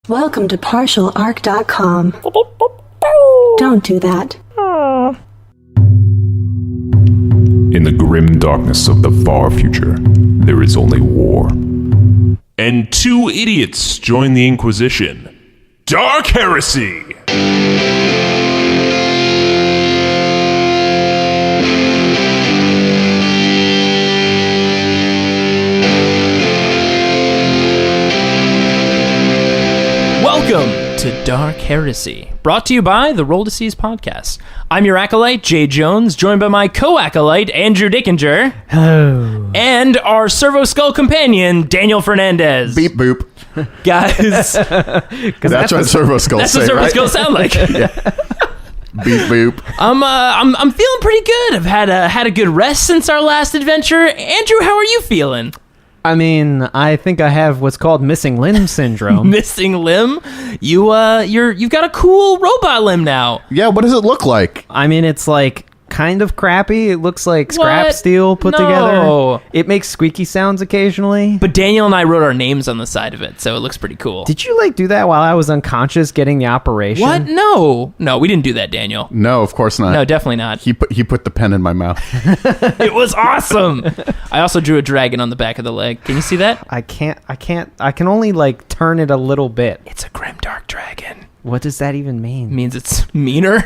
Welcome to partialarc.com. Don't do that. In the grim darkness of the far future, there is only war. And two idiots join the Inquisition. Dark Heresy! Welcome to Dark Heresy, brought to you by the Roll to Seize podcast. I'm your acolyte, Jay Jones, joined by my co-acolyte, Andrew Dickinger. Hello. And our Servo Skull companion, Daniel Fernandez. Beep boop. Guys. That's what Servo Skulls say, That's what Servo right? Skulls sound like. Beep boop. I'm feeling pretty good. I've had a good rest since our last adventure. Andrew, how are you feeling? I mean, I think I have what's called missing limb syndrome. Missing limb? You've got a cool robot limb now. Yeah, what does it look like? I mean, it's like kind of crappy. It looks like scrap What? steel put No. together. It makes squeaky sounds occasionally. But Daniel and I wrote our names on the side of it, so it looks pretty cool. Did you like do that while I was unconscious getting the operation? What? No, we didn't do that, Daniel. No, of course not. No, definitely not. He put the pen in my mouth. It was awesome. I also drew a dragon on the back of the leg. Can you see that? I can only like turn it a little bit. It's a grimdark dragon. What does that even mean? It means it's meaner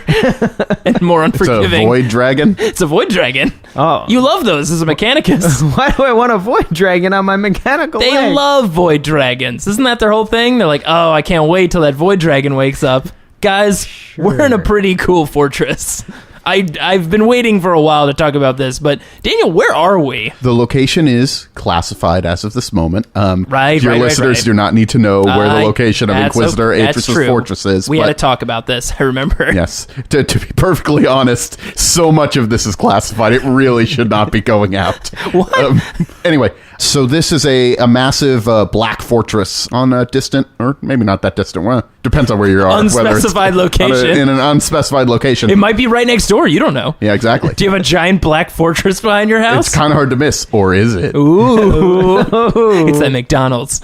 and more It's unforgiving. a void dragon. It's a void dragon. Oh. You love those as a Mechanicus. Why do I want a void dragon on my mechanical They leg? love void dragons. Isn't that their whole thing? They're like, oh, I can't wait till that void dragon wakes up. Guys, we're in a pretty cool fortress. I've been waiting for a while to talk about this, but Daniel, where are we? The location is classified as of this moment. Right, Your listeners do not need to know where the location of Inquisitor Atris's fortress is. We had to talk about this, I remember. Yes. To be perfectly honest, so much of this is classified. It really should not be going out. What? Anyway, so this is a massive black fortress on a distant, or maybe not that distant, well, depends on where you are. Unspecified location. In an unspecified location. It might be right next door. You don't know. Yeah, exactly. Do you have a giant black fortress behind your house? It's kind of hard to miss, or is it? Ooh. It's that McDonald's.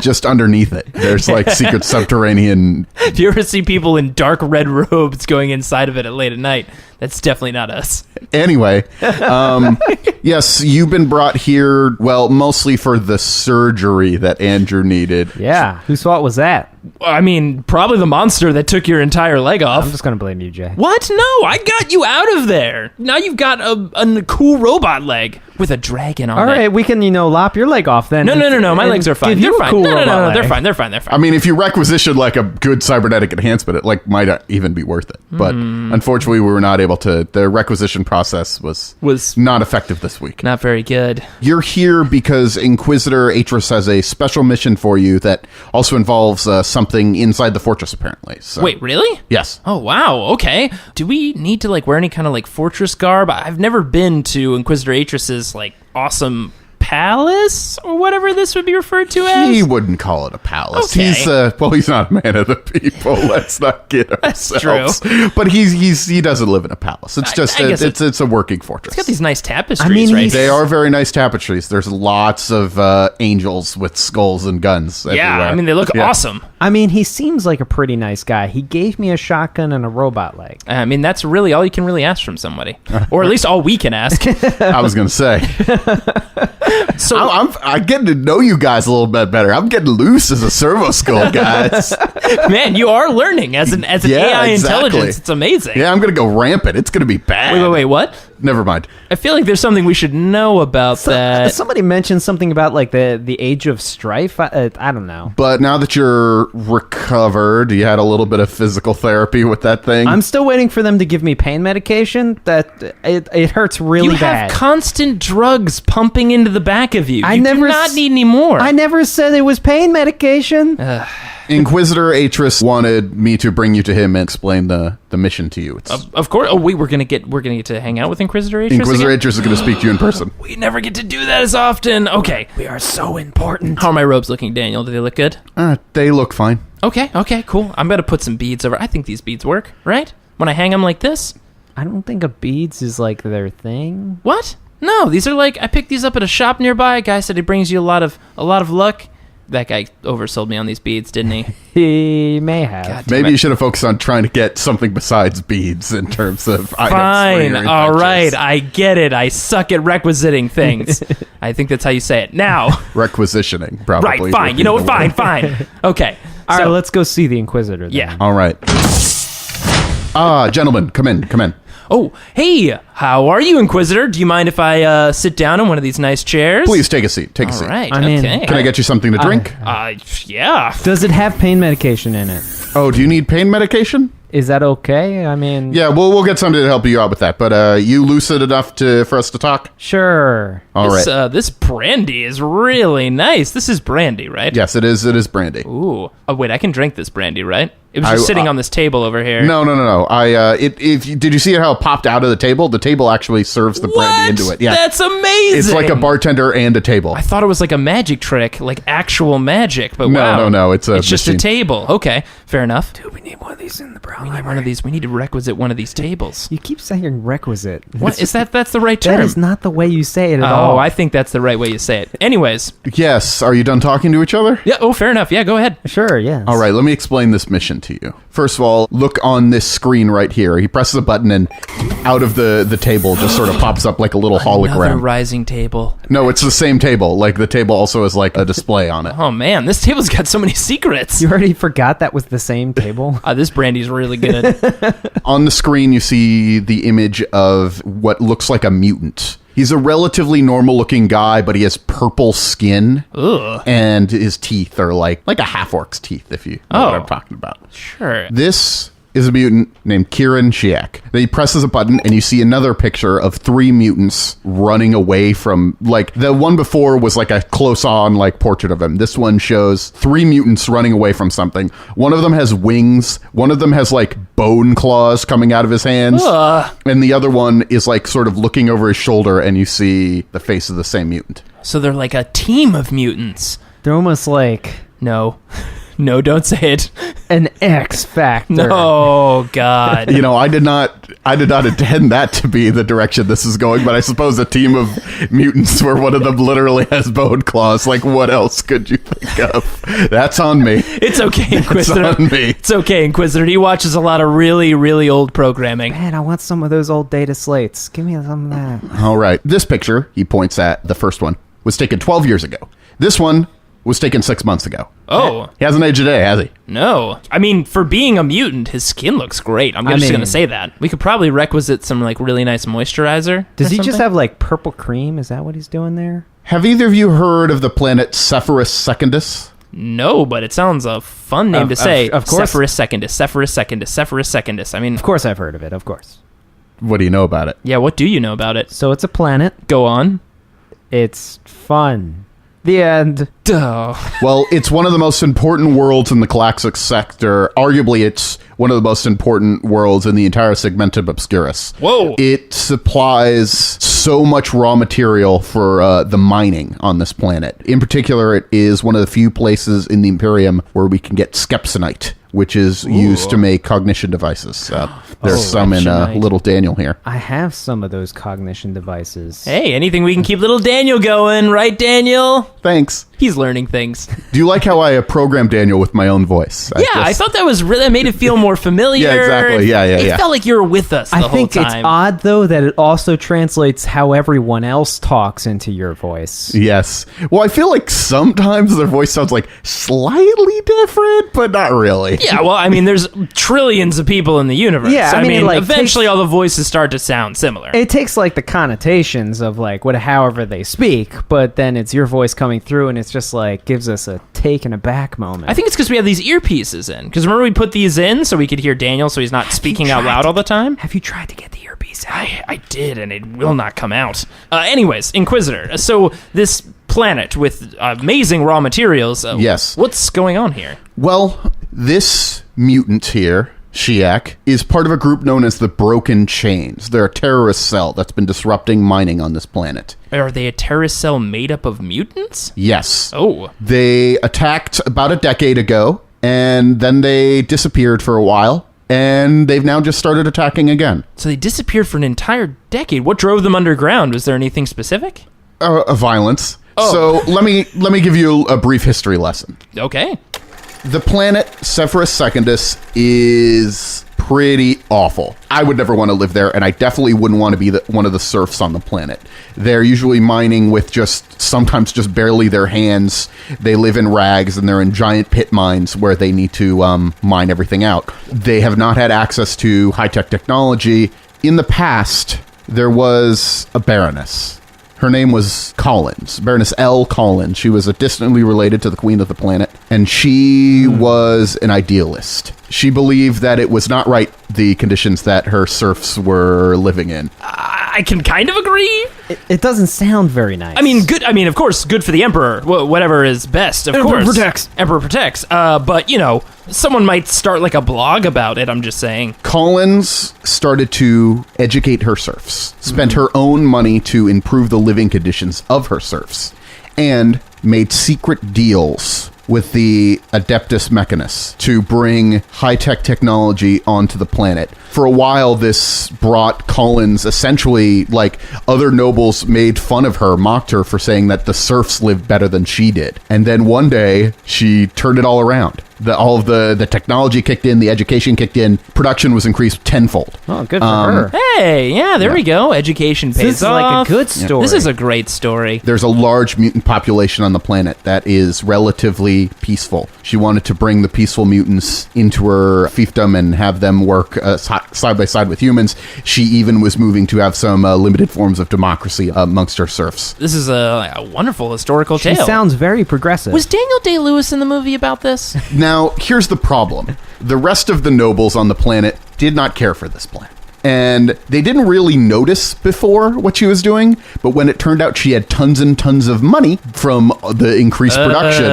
Just underneath it, there's like secret subterranean. If you ever see people in dark red robes going inside of it at late at night, that's definitely not us. Anyway, yes, you've been brought here, well, mostly for the surgery that Andrew needed. Yeah. Whose fault was that? I mean, probably the monster that took your entire leg off. I'm just going to blame you, Jay. What? No, I got you out of there. Now you've got a cool robot leg with a dragon on it. All right, we can, lop your leg off then. No. My and legs are fine. give you They're a fine. cool No, robot they're leg. fine. They're fine. I mean, if you requisitioned like a good cybernetic enhancement, it like might even be worth it. But unfortunately, we were not able to. The requisition process was not effective this week. Not very good. You're here because Inquisitor Atris has a special mission for you that also involves something inside the fortress, apparently. So, Wait, really? yes. Oh, wow. Okay. Do we need to wear any kind of fortress garb? I've never been to Inquisitor Atris's awesome palace or whatever this would be referred to as. He wouldn't call it a palace. Okay. He's not a man of the people. Let's not kid ourselves. true. But he doesn't live in a palace. It's just I guess it's a working fortress. It's got these nice tapestries, right? They are very nice tapestries. There's lots of angels with skulls and guns everywhere. Yeah, I mean, they look awesome. I mean, he seems like a pretty nice guy. He gave me a shotgun and a robot leg. I mean, that's really all you can really ask from somebody. Or at least all we can ask. I was going to say. So I'm getting to know you guys a little bit better. I'm getting loose as a servo skull, guys. man, you are learning as an Yeah, AI exactly. intelligence. It's amazing. Yeah, I'm going to go rampant. It's going to be bad. Wait, what? Never mind. I feel like there's something we should know about that. Somebody mentioned something about the age of strife. I don't know. But now that you're recovered, you had a little bit of physical therapy with that thing. I'm still waiting for them to give me pain medication. That it hurts really You bad. have constant drugs pumping into the back of you. I You never do not s- need any more. I never said it was pain medication. Inquisitor Atris wanted me to bring you to him and explain the mission to you. It's, Of course. Oh, wait, we're gonna get to hang out with Inquisitor Atris Inquisitor again? Atris is going to speak to you in person. We never get to do that as often. Okay. We are so important. How are my robes looking, Daniel? Do they look good? They look fine. Okay, cool. I'm gonna put some beads over. I think these beads work, right? When I hang them like this. I don't think a beads is their thing. What? No, these are I picked these up at a shop nearby. A guy said it brings you a lot of luck. that guy oversold me on these beads, didn't he? He may have. God damn Maybe it. you should have focused on trying to get something besides beads in terms of items. Fine. For your All right. inventions. I get it. I suck at requisiting things. I think that's how you say it. Now. Requisitioning, probably. Right. Fine. You know what? Fine. Okay. All so, right, let's go see the Inquisitor then. Yeah. All right. Gentlemen, come in. Oh, hey. How are you, Inquisitor? Do you mind if I sit down in one of these nice chairs? Please take a seat. Take a seat. All right. I mean, okay. Can I get you something to drink? Yeah. Does it have pain medication in it? Oh, do you need pain medication? Is that okay? I mean, Yeah, we'll get somebody to help you out with that. But you lucid enough for us to talk? sure. All right. This brandy is really nice. This is brandy, right? Yes, it is. It is brandy. Ooh. Oh, wait. I can drink this brandy, right? It was just I- sitting on this table over here. No. Did you see how it popped out of the table? The table actually serves the brandy into it. Yeah, That's amazing. it's like a bartender and a table. I thought it was like a magic trick, like actual magic, but wow. No, it's a just a machine. table. Okay, fair enough. Dude, we need one of these in the brown We need one of these. We need to requisite one of these tables. You keep saying requisite. What is that? That's the right term. That is not the way you say it at Oh, all. I think that's the right way you say it. Anyways, Yes. Are you done talking to each other? yeah. Oh, fair enough. Yeah, go ahead. Sure, yes. All right, let me explain this mission to you. First of all, look on this screen right here. He presses a button and out of the table just sort of pops up like a little Another hologram. rising table. No, it's the same table. Like the table also has like a display on it. Oh man, this table's got so many secrets. You already forgot that was the same table? This brandy's really good. On the screen, you see the image of what looks like a mutant. He's a relatively normal-looking guy, but he has purple skin, Ugh. and his teeth are like a half-orc's teeth, if you know what I'm talking about. Sure. This is a mutant named Kieran Shiak. Then he presses a button, and you see another picture of 3 mutants running away from, like, the one before was like a close-on, like, portrait of him. This one shows 3 mutants running away from something. One of them has wings. One of them has, like, bone claws coming out of his hands. And the other one is, like, sort of looking over his shoulder, and you see the face of the same mutant. So they're like a team of mutants. They're almost like No. No, don't say it. an X Factor. No, God. You know, I did not intend that to be the direction this is going, but I suppose a team of mutants where one of them literally has bone claws. Like, what else could you think of? That's on me. It's okay, Inquisitor. It's on me. It's okay, Inquisitor. He watches a lot of really, really old programming. Man, I want some of those old data slates. Give me some of that. All right. This picture, he points at the first one, was taken 12 years ago. This one was taken 6 months ago. Oh, He hasn't aged a day, has he? no. I mean, for being a mutant, his skin looks great. I'm just mean- going to say that. We could probably requisite some, like, really nice moisturizer. Does or he just something. have like purple cream? Is that what he's doing there? Have either of you heard of the planet Sepheris Secundus? No, but it sounds a fun name to say. of course. Sepheris Secundus. I mean, Of course I've heard of it, of course. What do you know about it? yeah, what do you know about it? So it's a planet. Go on. It's fun. The end. Duh. Well, it's one of the most important worlds in the Calaxix sector. Arguably, it's one of the most important worlds in the entire Segmentum Obscurus. Whoa. It supplies so much raw material for the mining on this planet. In particular, it is one of the few places in the Imperium where we can get skepsonite, which is used to make cognition devices. There's some in Skepsonite. little Daniel here. I have some of those cognition devices. Hey, anything we can keep little Daniel going, right, Daniel? Thanks. He's learning things. Do you like how I programmed Daniel with my own voice? I thought that was really, that made it feel more familiar. Yeah, exactly. Yeah, It felt like you were with us the I whole think time. it's odd, though, that it also translates how everyone else talks into your voice. Yes. Well, I feel like sometimes their voice sounds like slightly different, but not really. Yeah, well, I mean, there's trillions of people in the universe. Yeah, I mean, it, like, eventually takes- all the voices start to sound similar. It takes, like, the connotations of, like, however they speak, but then it's your voice coming through, and it's just, like, gives us a taken aback moment. I think it's because we have these earpieces in. Because remember we put these in so we could hear Daniel so he's not speaking out loud all the time? Have you tried to get the earpiece out? I did, and it will not come out. Anyways, Inquisitor. So this planet with amazing raw materials. Yes. What's going on here? Well, this mutant here, Shiak, is part of a group known as the Broken Chains. They're a terrorist cell that's been disrupting mining on this planet. Are they a terrorist cell made up of mutants? Yes. Oh. They attacked about a decade ago, and then they disappeared for a while, and they've now just started attacking again. So they disappeared for an entire decade. What drove them underground? Was there anything specific? Violence. So let me give you a brief history lesson. Okay. The planet Sepheris Secundus is pretty awful. I would never want to live there, and I definitely wouldn't want to be one of the serfs on the planet. They're usually mining with sometimes just barely their hands. They live in rags, and they're in giant pit mines where they need to mine everything out. They have not had access to high-tech technology. In the past, there was a Baroness. Her name was Collins, Baroness L. Collins. She was distantly related to the queen of the planet, and she was an idealist. She believed that it was not right, the conditions that her serfs were living in. I can kind of agree. It doesn't sound very nice. I mean, good. I mean, of course, good for the emperor. Whatever is best, of Emperor course. protects. Emperor protects. But you know, someone might start like a blog about it. I'm just saying. Collins started to educate her serfs, spent her own money to improve the living conditions of her serfs, and made secret deals with the Adeptus Mechanicus to bring high-tech technology onto the planet. For a while, this brought Collins essentially, like, other nobles made fun of her, mocked her for saying that the serfs lived better than she did. And then one day, she turned it all around. All of the technology kicked in, the education kicked in, production was increased tenfold. Oh, good for her. Hey, yeah, there we go. Education pays This is off. like a good story. This is a great story. There's a large mutant population on the planet that is relatively peaceful. She wanted to bring the peaceful mutants into her fiefdom and have them work side by side with humans. She even was moving to have some limited forms of democracy amongst her serfs. This is a wonderful historical She tale. sounds very progressive. Was Daniel Day-Lewis in the movie about this? Now, here's the problem. The rest of the nobles on the planet did not care for this plan. And they didn't really notice before what she was doing, but when it turned out she had tons and tons of money from the increased production,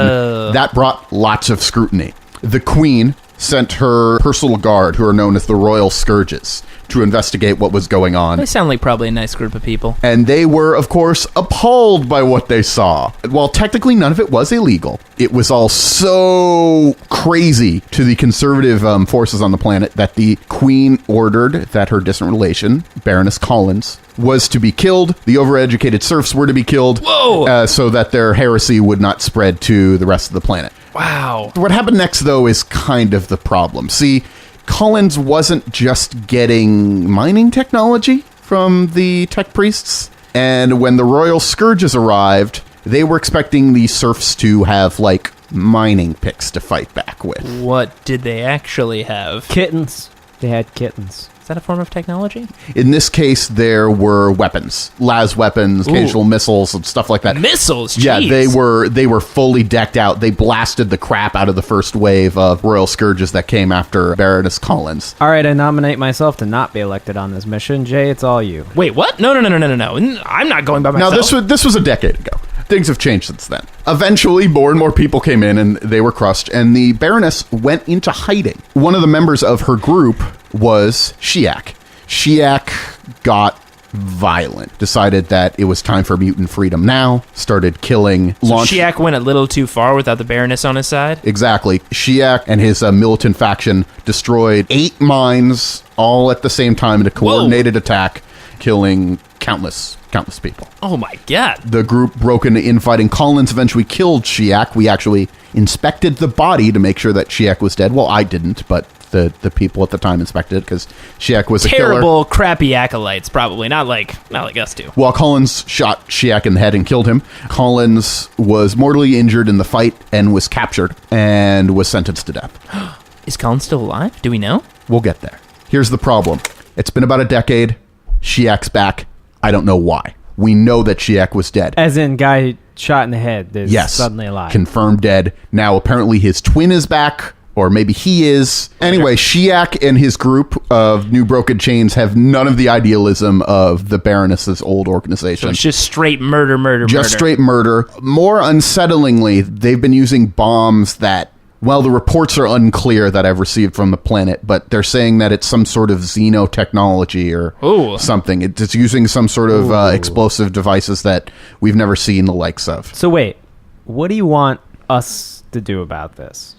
that brought lots of scrutiny. The queen sent her personal guard, who are known as the Royal Scourges, to investigate what was going on. They sound like probably a nice group of people. And they were, of course, appalled by what they saw. While technically none of it was illegal, it was all so crazy to the conservative forces on the planet that the queen ordered that her distant relation, Baroness Collins, was to be killed. The overeducated serfs were to be killed. Whoa! So that their heresy would not spread to the rest of the planet. Wow. What happened next, though, is kind of the problem. See, Collins wasn't just getting mining technology from the tech priests. And when the Royal Scourges arrived, they were expecting the serfs to have, like, mining picks to fight back with. What did they actually have? Kittens. They had kittens. Is that a form of technology? In this case, there were weapons, las weapons, occasional missiles, and stuff like that. Missiles? Yeah, Jeez. they were fully decked out. They blasted the crap out of the first wave of Royal Scourges that came after Baroness Collins. All right, I nominate myself to not be elected on this mission. Jay, it's all you. Wait, what? No. I'm not going by myself. Now, this was a decade ago. Things have changed since then. Eventually, more and more people came in, and they were crushed, and the Baroness went into hiding. One of the members of her group was Shiak. Shiak got violent, decided that it was time for mutant freedom now, started killing... Shiak went a little too far without the Baroness on his side? Exactly. Shiak and his militant faction destroyed 8 mines all at the same time in a coordinated attack, killing countless people. Oh my god. The group broke into infighting. Collins eventually killed Shiak. We actually inspected the body to make sure that Shiak was dead. Well, I didn't, but the people at the time inspected because Shiak was a killer. Terrible, crappy acolytes, probably. Not like us two. While Collins shot Shiak in the head and killed him, Collins was mortally injured in the fight and was captured and was sentenced to death. Is Collins still alive? Do we know? We'll get there. Here's the problem. It's been about a decade. Shiak's back. I don't know why. We know that Shiak was dead. As in, guy shot in the head is Yes. suddenly alive. Confirmed dead. Now, apparently his twin is back, or maybe he is. Anyway, Shiak and his group of New Broken Chains have none of the idealism of the Baroness's old organization. So it's just straight murder. Just straight murder. More unsettlingly, they've been using bombs that, well, the reports are unclear that I've received from the planet, but they're saying that it's some sort of xenotechnology or something. It's using some sort of explosive devices that we've never seen the likes of. So wait, what do you want us to do about this?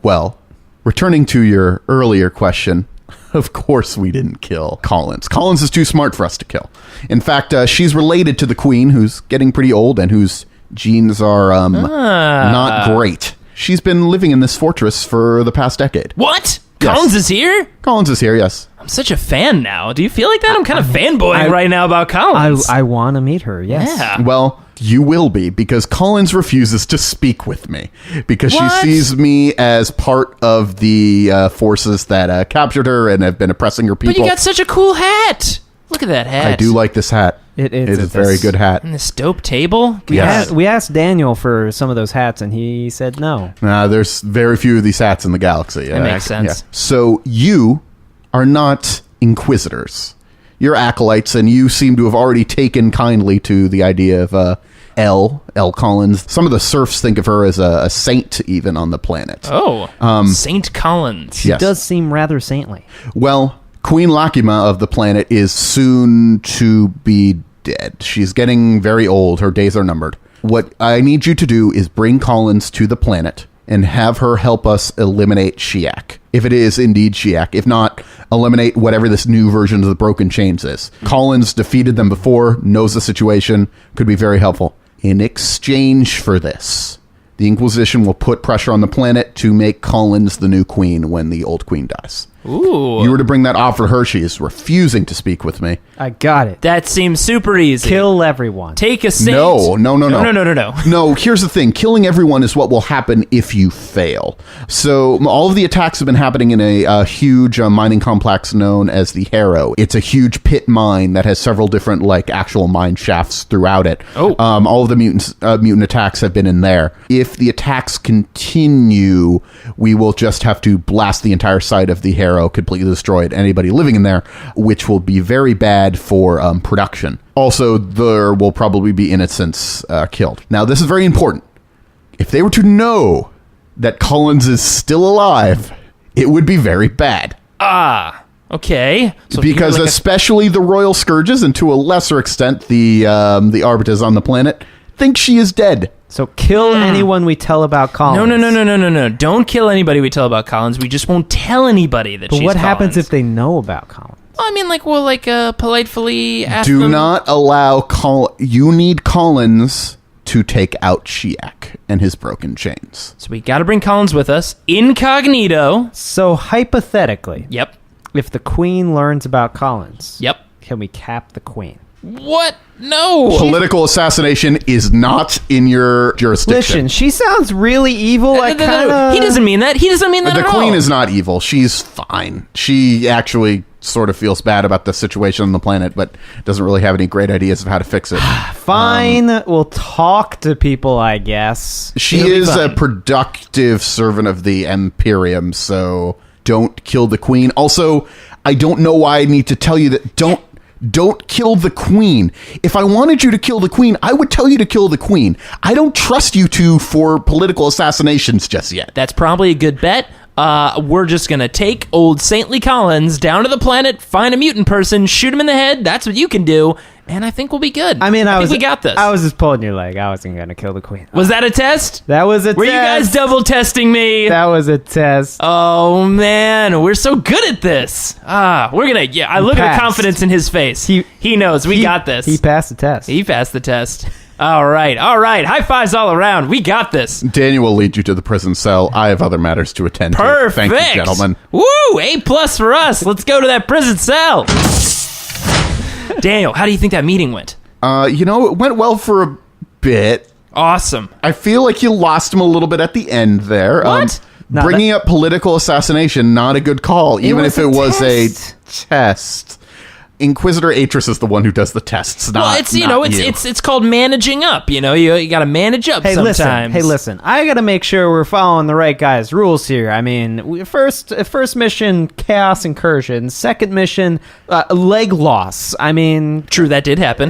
Well, returning to your earlier question, of course we didn't kill Collins. Collins is too smart for us to kill. In fact, she's related to the queen, who's getting pretty old and who's Genes are not great. She's been living in this fortress for the past decade. What? Yes. Collins is here? Collins is here, yes. I'm such a fan now. Do you feel like that? I'm kind of fanboying right now about Collins. I want to meet her, yes. Yeah. Well, you will be, because Collins refuses to speak with me because What? she sees me as part of the forces that captured her and have been oppressing her people. But you got such a cool hat. Look at that hat. I do like this hat. It is a very good hat. And this dope table. Yes. We asked Daniel for some of those hats, and he said no. There's very few of these hats in the galaxy. That makes sense. So you are not Inquisitors. You're acolytes, and you seem to have already taken kindly to the idea of L Collins. Some of the serfs think of her as a saint even on the planet. Oh, St. Collins. Yes. Does seem rather saintly. Well, Queen Lachima of the planet is soon to be dead. She's getting very old. Her days are numbered. What I need you to do is bring Collins to the planet and have her help us eliminate Shiak. If it is indeed Shiak. If not, eliminate whatever this new version of the Broken Chains is. Collins defeated them before, knows the situation, could be very helpful. In exchange for this, the Inquisition will put pressure on the planet to make Collins the new queen when the old queen dies. Ooh. You were to bring that offer to her. She is refusing to speak with me. I got it. That seems super easy. Kill everyone. Take a saint. No. No. No, here's the thing. Killing everyone is what will happen if you fail. So all of the attacks have been happening in a huge mining complex known as the Harrow. It's a huge pit mine that has several different actual mine shafts throughout it. Oh. All of the mutant attacks have been in there. If the attacks continue, we will just have to blast the entire site of the Harrow, completely destroyed anybody living in there, which will be very bad for production. Also, there will probably be innocents killed. Now, this is very important. If they were to know that Collins is still alive, it would be very bad. Okay. So Because especially the Royal Scourges, and to a lesser extent the Arbiters on the planet, think she is dead. So kill anyone we tell about Collins. No. Don't kill anybody we tell about Collins. We just won't tell anybody that she's But what happens Collins. if they know about Collins? I mean, politely ask Do them. not allow you need Collins to take out Shiak and his broken chains. So we got to bring Collins with us, incognito. So hypothetically, Yep. if the queen learns about Collins, Yep. can we cap the queen? What? No. Political assassination is not in your jurisdiction. Listen, she sounds really evil. No. He doesn't mean that. He doesn't mean that The at all. queen is not evil. She's fine. She actually sort of feels bad about the situation on the planet, but doesn't really have any great ideas of how to fix it. Fine. We'll talk to people, I guess. She It'll be is a fine. productive servant of the Imperium, so don't kill the queen. Also, I don't know why I need to tell you that don't kill the queen. If I wanted you to kill the queen, I would tell you to kill the queen. I don't trust you two for political assassinations just yet. That's probably a good bet. We're just going to take old Saintly Collins down to the planet, find a mutant person, shoot him in the head. That's what you can do. And I think we'll be good. I mean, I think we got this. I was just pulling your leg. I wasn't going to kill the queen. Was that a test? That was a Were test. you guys double testing me? That was a test. Oh man, we're so good at this. We're gonna. Yeah, I look at the passed. confidence in his face. He knows we got this. He passed the test. He passed the test. All right. High fives all around. We got this. Daniel will lead you to the prison cell. I have other matters to attend Perfect. to. Thank you, gentlemen. Woo! A+ for us. Let's go to that prison cell. Daniel, how do you think that meeting went? It went well for a bit. Awesome. I feel like you lost him a little bit at the end there. What? No, bringing up political assassination, not a good call, even if it was a test. Inquisitor Atris is the one who does the tests, not Well, it's not you. it's called managing up. You got to manage up sometimes. Listen. I got to make sure we're following the right guy's rules here. I mean, first mission, chaos incursion. Second mission, leg loss. I mean, True, that did happen.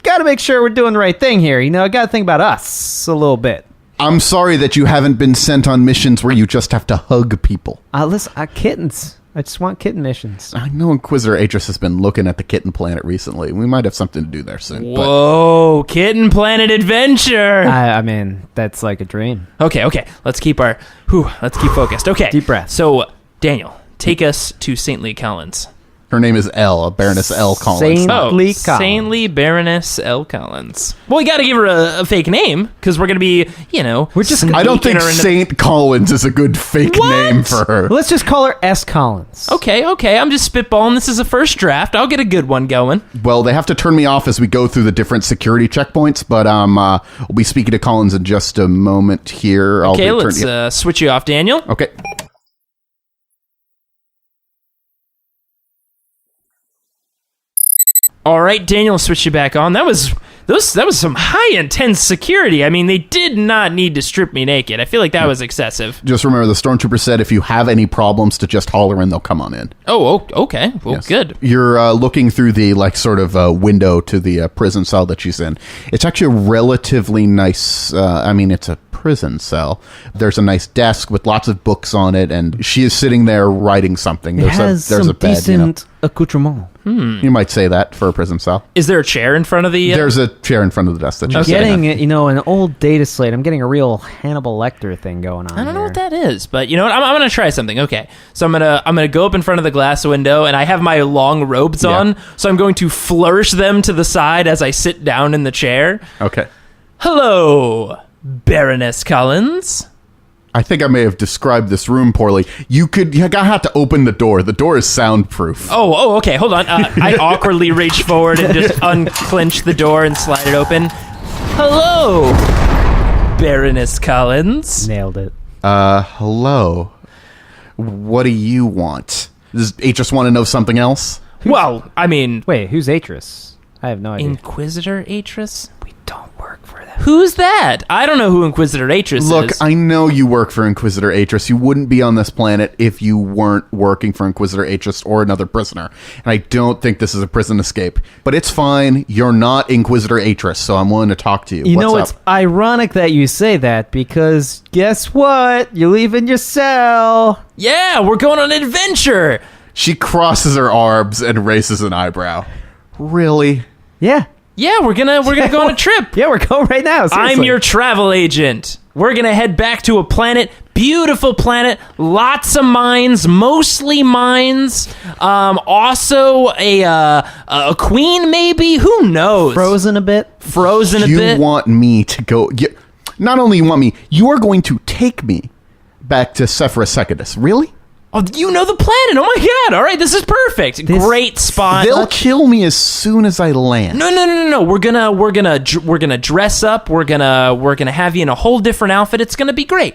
got to make sure we're doing the right thing here. Got to think about us a little bit. I'm sorry that you haven't been sent on missions where you just have to hug people. Listen, kittens. I just want kitten missions. I know Inquisitor Atris has been looking at the kitten planet recently. We might have something to do there soon. Whoa, Kitten Planet Adventure. I mean, that's like a dream. Okay. Let's keep focused. Okay. Deep breath. So, Daniel, take us to Saintly Collins. Her name is Baroness L. Collins. Saintly Collins. Saintly Baroness L. Collins. Well, we got to give her a fake name because we're going to be, we're just. I don't think Saint Collins is a good fake name for her. Let's just call her S. Collins. Okay. I'm just spitballing. This is a first draft. I'll get a good one going. Well, they have to turn me off as we go through the different security checkpoints, but we'll be speaking to Collins in just a moment here. Okay, let's switch you off, Daniel. Okay. All right, Daniel, switch you back on. That was some high intense security. I mean, they did not need to strip me naked. I feel like that was excessive. Just remember, the stormtrooper said if you have any problems to just holler and they'll come on in. Oh, okay. Well, Yes. good. You're looking through the window to the prison cell that she's in. It's actually a relatively nice. It's a prison cell. There's a nice desk with lots of books on it, and she is sitting there writing something. It has there's some a bed. decent accoutrement. You might say that for a prison cell. Is there a chair in front of the... There's a chair in front of the desk that she's I'm sitting getting, on. an old data slate. I'm getting a real Hannibal Lecter thing going on. I don't know what that is, but you know what? I'm gonna try something. Okay, so I'm gonna go up in front of the glass window, and I have my long robes on, so I'm going to flourish them to the side as I sit down in the chair. Okay. Hello, Baroness Collins. I think I may have described this room poorly. You have to open the door. The door is soundproof. Oh, okay. Hold on. I awkwardly reach forward and just unclench the door and slide it open. Hello, Baroness Collins. Nailed it. Hello. What do you want? Does Atris want to know something else? Well, I mean, Wait, who's Atris? I have no idea. Inquisitor Atris? We don't work for them. Who's that? I don't know who Inquisitor Atris is. Look, I know you work for Inquisitor Atris. You wouldn't be on this planet if you weren't working for Inquisitor Atris or another prisoner. And I don't think this is a prison escape. But it's fine. You're not Inquisitor Atris, so I'm willing to talk to you. You know, What's it's ironic that you say that because guess what? You're leaving your cell. Yeah, we're going on an adventure. She crosses her arms and raises an eyebrow. Really? Yeah. Yeah, we're gonna go on a trip. Yeah, we're going right now. Seriously. I'm your travel agent. We're gonna head back to a planet, beautiful planet, lots of mines, mostly mines. Also a queen, maybe. Who knows? Frozen a bit. Frozen a You bit. want me to go... Not only you want me, you are going to take me back to Sepheris Secundus. Really? Oh, you know the planet. Oh my god! All right, this is perfect. Great spot. They'll kill me as soon as I land. No. We're gonna dress up. We're gonna have you in a whole different outfit. It's gonna be great.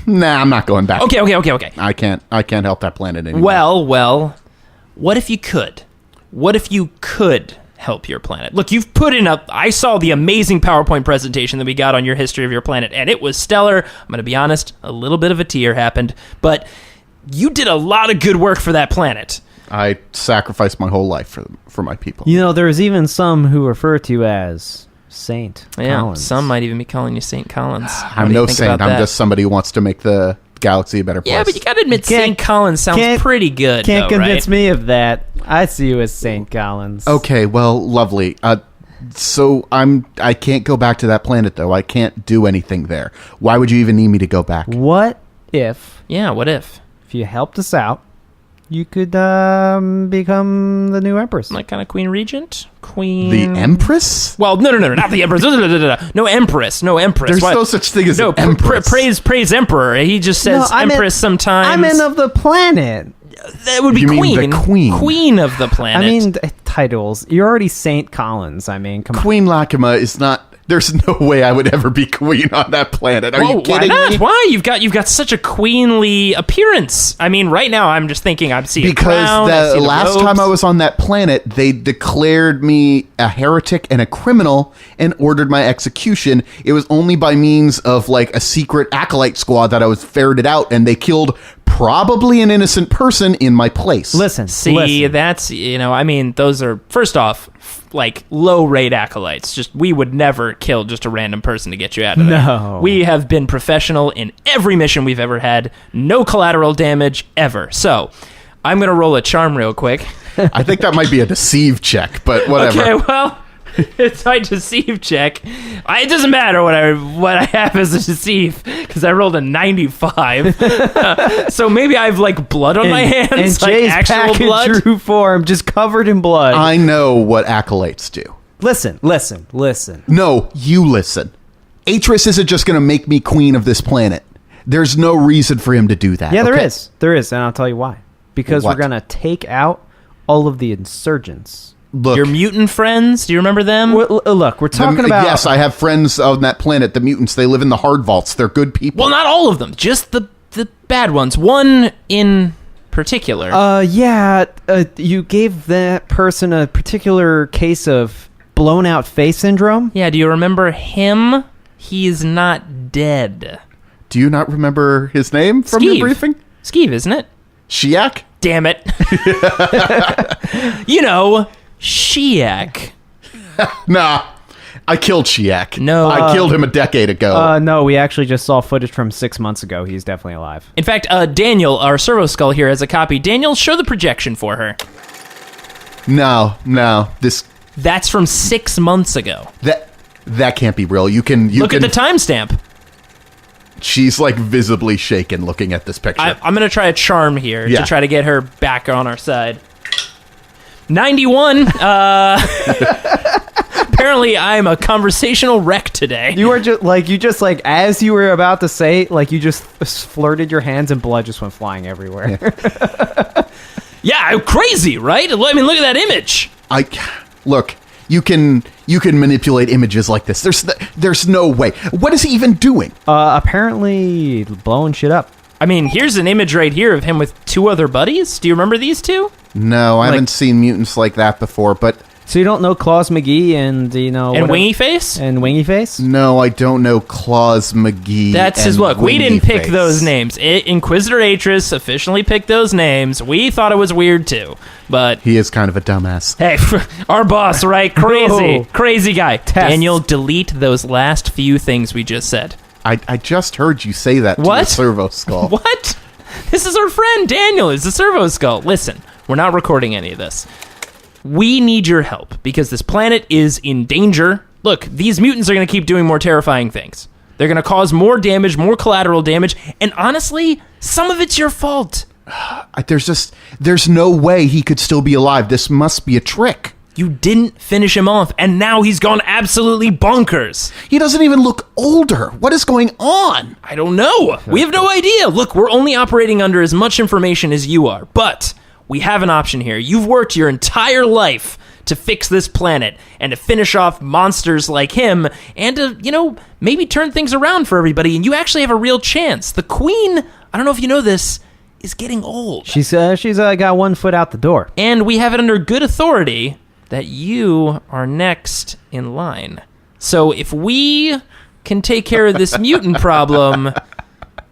Nah, I'm not going back. Okay. I can't help that planet anymore. Well. What if you could? What if you could help your planet? Look, you've put in I saw the amazing PowerPoint presentation that we got on your history of your planet, and it was stellar. I'm gonna be honest. A little bit of a tear happened, but you did a lot of good work for that planet. I sacrificed my whole life for my people. You know, there's even some who refer to you as Saint Collins. Some might even be calling you Saint Collins. I'm no saint. I'm just somebody who wants to make the galaxy a better place. Yeah, but you gotta admit, Saint Collins sounds pretty good. Can't though, convince right? me of that. I see you as Saint Collins. Okay, well, lovely. So I can't go back to that planet, though. I can't do anything there. Why would you even need me to go back? What if Yeah, what if? you helped us out, you could become the new Empress? Like kind of Queen Regent? Queen... The Empress? Well, no, not the Empress. No Empress. There's no such thing as an Empress. Praise Emperor. He just says I meant- Empress sometimes. I meant of the planet. That would be You mean Queen. the Queen. Queen of the planet. I mean, titles. You're already Saint Collins. I mean, come on. Queen Lachima is not... There's no way I would ever be queen on that planet. Are you kidding why not? me? Why? You've got such a queenly appearance. I mean, right now I'm just thinking I'm seeing Because crown, I see the last robes. time I was on that planet, they declared me a heretic and a criminal and ordered my execution. It was only by means of like a secret acolyte squad that I was ferreted out, and they killed probably an innocent person in my place. Listen. That's, I mean, those are, first off, like low-rate acolytes. Just, we would never kill just a random person to get you out of there. No. We have been professional in every mission we've ever had. No collateral damage, ever. So, I'm going to roll a charm real quick. I think that might be a deceive check, but whatever. Okay, well, It's my deceive check. It doesn't matter what I have as a deceive because I rolled a 95. So maybe I have like blood on my hands, and like Jay's actual package blood. true form, just covered in blood. I know what acolytes do. Listen. No, you listen. Atris isn't just going to make me queen of this planet. There's no reason for him to do that. Yeah, okay? there is, and I'll tell you why. Because What? we're gonna take out all of the insurgents. Look, Your mutant friends, do you remember them? Look, we're talking about. Yes, I have friends on that planet, the mutants. They live in the hard vaults. They're good people. Well, not all of them, just the bad ones. One in particular. You gave that person a particular case of blown out face syndrome. Yeah, do you remember him? He's not dead. Do you not remember his name from Skeeve. your briefing? Skeeve, isn't it? Shiak? Damn it. You know, Shiak. Nah, I killed Shiak. No. I killed him a decade ago. No, we actually just saw footage from 6 months ago. He's definitely alive. In fact, Daniel, our servo skull here, has a copy. Daniel, show the projection for her. No, That's from 6 months ago. that can't be real. You can Look at the timestamp. She's like visibly shaken looking at this picture. I'm going to try a charm here Yeah. to try to get her back on our side. 91. Apparently, I'm a conversational wreck today. You were just like as you were about to say it, like you just flirted your hands and blood just went flying everywhere. Yeah, crazy, right? I mean, look at that image. Look. You can manipulate images like this. There's no way. What is he even doing? Apparently blowing shit up. I mean, here's an image right here of him with two other buddies. Do you remember these two? No, I haven't seen mutants like that before, but So you don't know Claus McGee and And Wingy Face? and Wingy Face? no, I don't know Claus McGee. That's his and look. We Wingy didn't pick Face. those names. Inquisitor Atris officially picked those names. We thought it was weird too. But He is kind of a dumbass. hey, our boss, right? Crazy. No. Crazy guy. Tests. Daniel, delete those last few things we just said. I just heard you say that to What? the servo skull. What? This is our friend Daniel. Is the servo skull. Listen, we're not recording any of this. We need your help because this planet is in danger. Look, these mutants are going to keep doing more terrifying things. They're going to cause more damage, more collateral damage, and honestly, some of it's your fault. There's no way he could still be alive. This must be a trick. You didn't finish him off, and now he's gone absolutely bonkers. He doesn't even look older. What is going on? I don't know. We have no idea. Look, we're only operating under as much information as you are, but we have an option here. You've worked your entire life to fix this planet and to finish off monsters like him and to, maybe turn things around for everybody, and you actually have a real chance. The Queen, I don't know if you know this, is getting old. She's got 1 foot out the door. And we have it under good authority that you are next in line. So if we can take care of this mutant problem,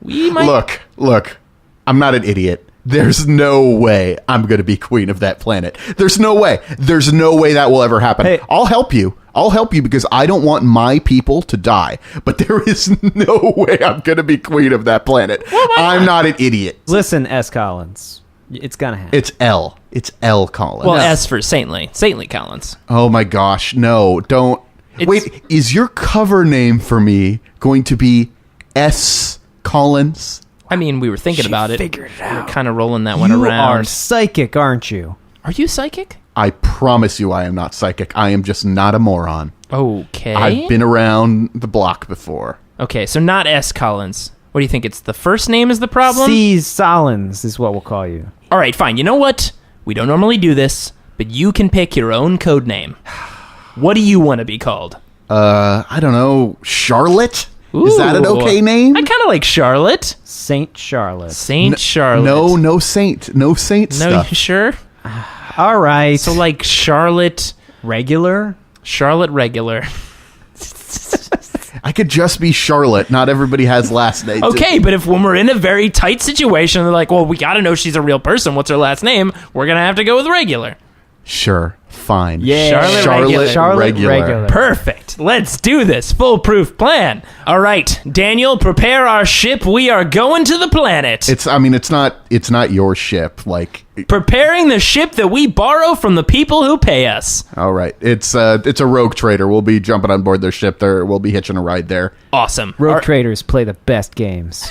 we might... Look. I'm not an idiot. There's no way I'm going to be queen of that planet. There's no way. There's no way that will ever happen. Hey. I'll help you. Because I don't want my people to die. But there is no way I'm going to be queen of that planet. I'm not an idiot. Listen, S. Collins. It's gonna happen. It's L. It's L Collins. Well, S for Saintly Collins. Oh my gosh, no, don't. Wait, is your cover name for me going to be S Collins? I mean, we were thinking about it. figured it We're out. kind of rolling that one You around. are psychic, aren't you? Are you psychic? I promise you I am not psychic. I am just not a moron. Okay. I've been around the block before. Okay, so not S. Collins. What do you think? It's the first name is the problem? C. Solins is what we'll call you. All right, fine. You know what? We don't normally do this, but you can pick your own code name. What do you want to be called? I don't know, Charlotte? Is that an Ooh. okay name? I kind of like Charlotte. Saint Charlotte. Saint Charlotte. No saint. No saint No, stuff. you sure? All right. So like Charlotte regular. Regular. I could just be Charlotte. Not everybody has last names. Okay, but if when we're in a very tight situation, they're like, well, we got to know she's a real person. What's her last name? We're going to have to go with regular. Sure. Fine. Yeah. Charlotte regular. Perfect. Let's do this. Foolproof plan. All right, Daniel, prepare our ship. We are going to the planet. It's not your ship. Like, Preparing the ship that we borrow from the people who pay us. all right. It's a rogue trader. We'll be jumping on board their ship. We'll be hitching a ride there. Awesome. Rogue traders play the best games.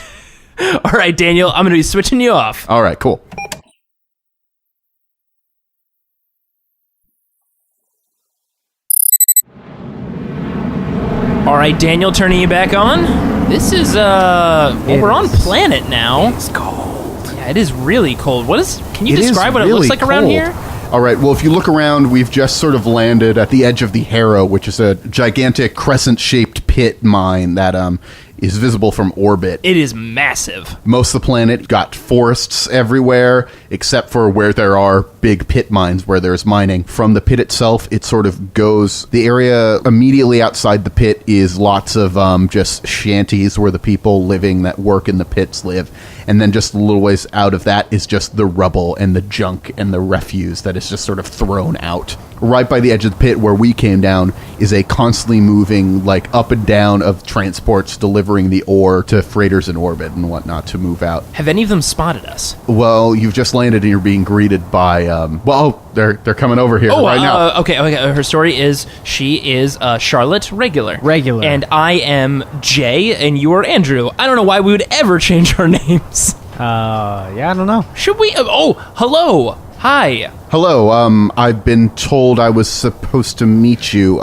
All right, Daniel, I'm going to be switching you off. All right, cool. All right, Daniel, turning you back on. This is, we're on planet now. It's cold. Yeah, it is really cold. Can you It is describe what it really looks like around cold. here? All right, well, if you look around, we've just sort of landed at the edge of the Harrow, which is a gigantic crescent-shaped pit mine that is visible from orbit. It is massive. Most of the planet got forests everywhere, except for where there are big pit mines where there's mining. From the pit itself, it sort of goes... The area immediately outside the pit is lots of just shanties where the people living that work in the pits live. And then just a little ways out of that is just the rubble and the junk and the refuse that is just sort of thrown out. Right by the edge of the pit where we came down is a constantly moving, like, up and down of transports delivering the ore to freighters in orbit and whatnot to move out. Have any of them spotted us? Well, you've just landed and you're being greeted by, they're coming over here right now. Okay. Her story is she is Charlotte Regular. Regular. And I am Jay, and you are Andrew. I don't know why we would ever change our names. Yeah, I don't know. Should we? Hello. Hi. Hello, I've been told I was supposed to meet you,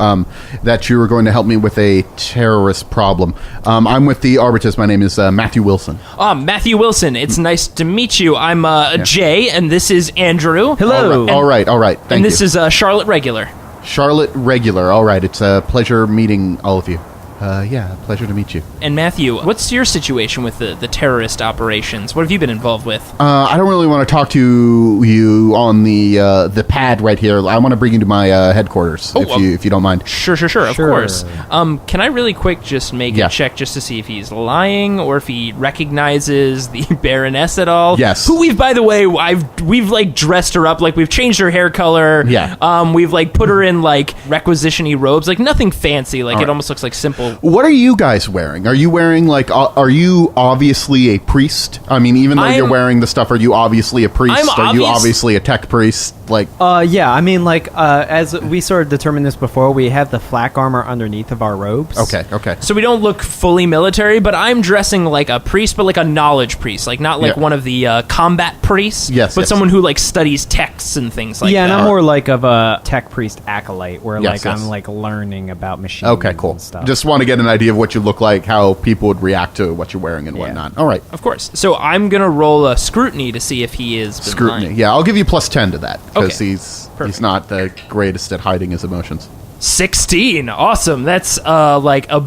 that you were going to help me with a terrorist problem. I'm with the Arbitus. My name is Matthew Wilson. Matthew Wilson. It's nice to meet you. I'm Jay, and this is Andrew. Hello. And, All right. Thank you. and this is Charlotte Regular. Charlotte Regular. All right, it's a pleasure meeting all of you. Pleasure to meet you. And Matthew, what's your situation with the terrorist operations? What have you been involved with? I don't really want to talk to you on the pad right here. I want to bring you to my headquarters, if you don't mind. Sure, of course. Can I really quick just make a check just to see if he's lying or if he recognizes the Baroness at all? Yes. Who we've, by the way, we've like dressed her up, like we've changed her hair color. Yeah. We've like put her in like requisition-y robes, like nothing fancy. Like it almost looks like simple. What are you guys wearing? Are you wearing, like, are you obviously a priest? I mean, even though you're wearing the stuff, are you obviously a priest? Are you obviously a tech priest? Like, yeah, I mean, like, as we sort of determined this before, we have the flak armor underneath of our robes. Okay. So we don't look fully military, but I'm dressing like a priest, but like a knowledge priest, like not like one of the combat priests, but someone who like studies texts and things like that. Yeah, and I'm more like of a tech priest acolyte, where Yes. I'm like learning about machines. okay, cool. And stuff. Just want to get an idea of what you look like, how people would react to what you're wearing and whatnot. All right. Of course. So I'm going to roll a scrutiny to see if he is Scrutiny. lying. Yeah, I'll give you plus 10 to that because Okay. he's not the greatest at hiding his emotions. 16. Awesome. That's like a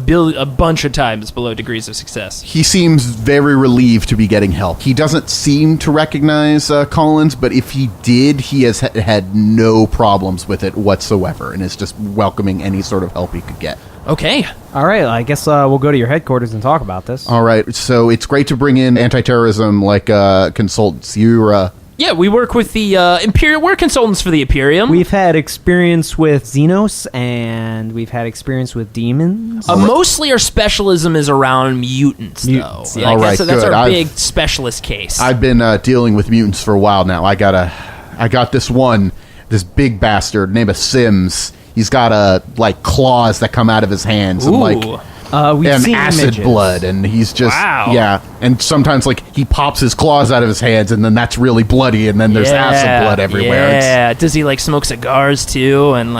bunch of times below degrees of success. He seems very relieved to be getting help. He doesn't seem to recognize Collins, but if he did, he has had no problems with it whatsoever and is just welcoming any sort of help he could get. Okay. All right, I guess we'll go to your headquarters and talk about this. All right, so it's great to bring in anti-terrorism like consultants. Yeah, we work with the Imperium. We're consultants for the Imperium. We've had experience with Xenos, and we've had experience with demons. Mostly our specialism is around mutants, though. Mutants, Yeah, All right, that's good. our big specialist case. I've been dealing with mutants for a while now. I got this big bastard named Sims. He's got claws that come out of his hands and we've and seen acid images. blood, and he's just and sometimes he pops his claws out of his hands, and then that's really bloody, and then there's acid blood everywhere. Yeah. Does he smoke cigars too? And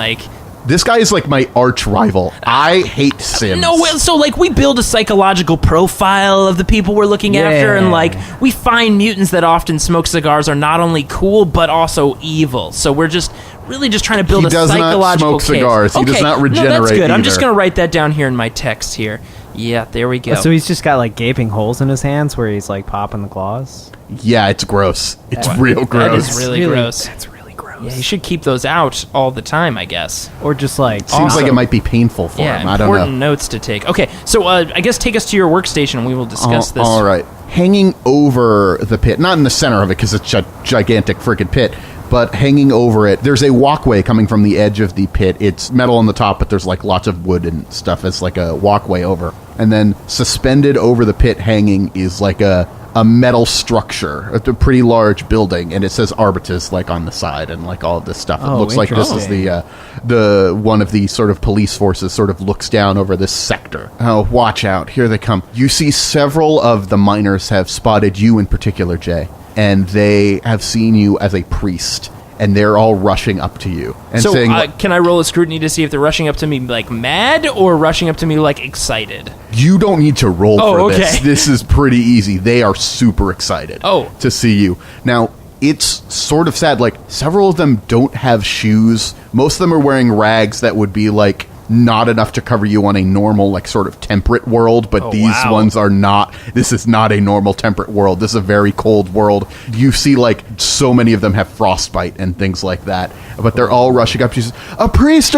This guy is my arch rival. I hate Sims. No, so we build a psychological profile of the people we're looking after, and we find mutants that often smoke cigars are not only cool but also evil. So we're just really just trying to build He a does not psychological smoke cigars. case. He does not No, that's regenerate good. I'm just either. going to write that down here in my text here. Yeah, there we go. So he's just got gaping holes in his hands where he's popping the claws. Yeah, it's gross. It's real gross. That is really gross. That's really gross. Yeah, you should keep those out all the time, I guess. Or just Seems like it might be painful for him. I don't important know. notes to take. Okay, so I guess take us to your workstation and we will discuss this. All right. hanging over the pit, not in the center of it because it's a gigantic freaking pit, but hanging over it, there's a walkway coming from the edge of the pit. It's metal on the top, but there's like lots of wood and stuff as like a walkway over. And then suspended over the pit hanging is like a metal structure, a pretty large building, and it says Arbitus like on the side and like all of this stuff. It looks like this is the one of the sort of police forces sort of looks down over this sector. Oh, watch out. Here they come. You see several of the miners have spotted you in particular, Jay, and they have seen you as a priest. And they're all rushing up to you and so, saying, can I roll a scrutiny to see if they're rushing up to me like mad or rushing up to me like excited? you don't need to roll for this. Okay. This is pretty easy. They are super excited to see you. Now, it's sort of sad. Like, several of them don't have shoes. Most of them are wearing rags that would be like not enough to cover you on a normal, like, sort of temperate world, but these ones are not. This is not a normal temperate world. This is a very cold world. You see, like, so many of them have frostbite and things like that, but they're all rushing up. She's, a priest!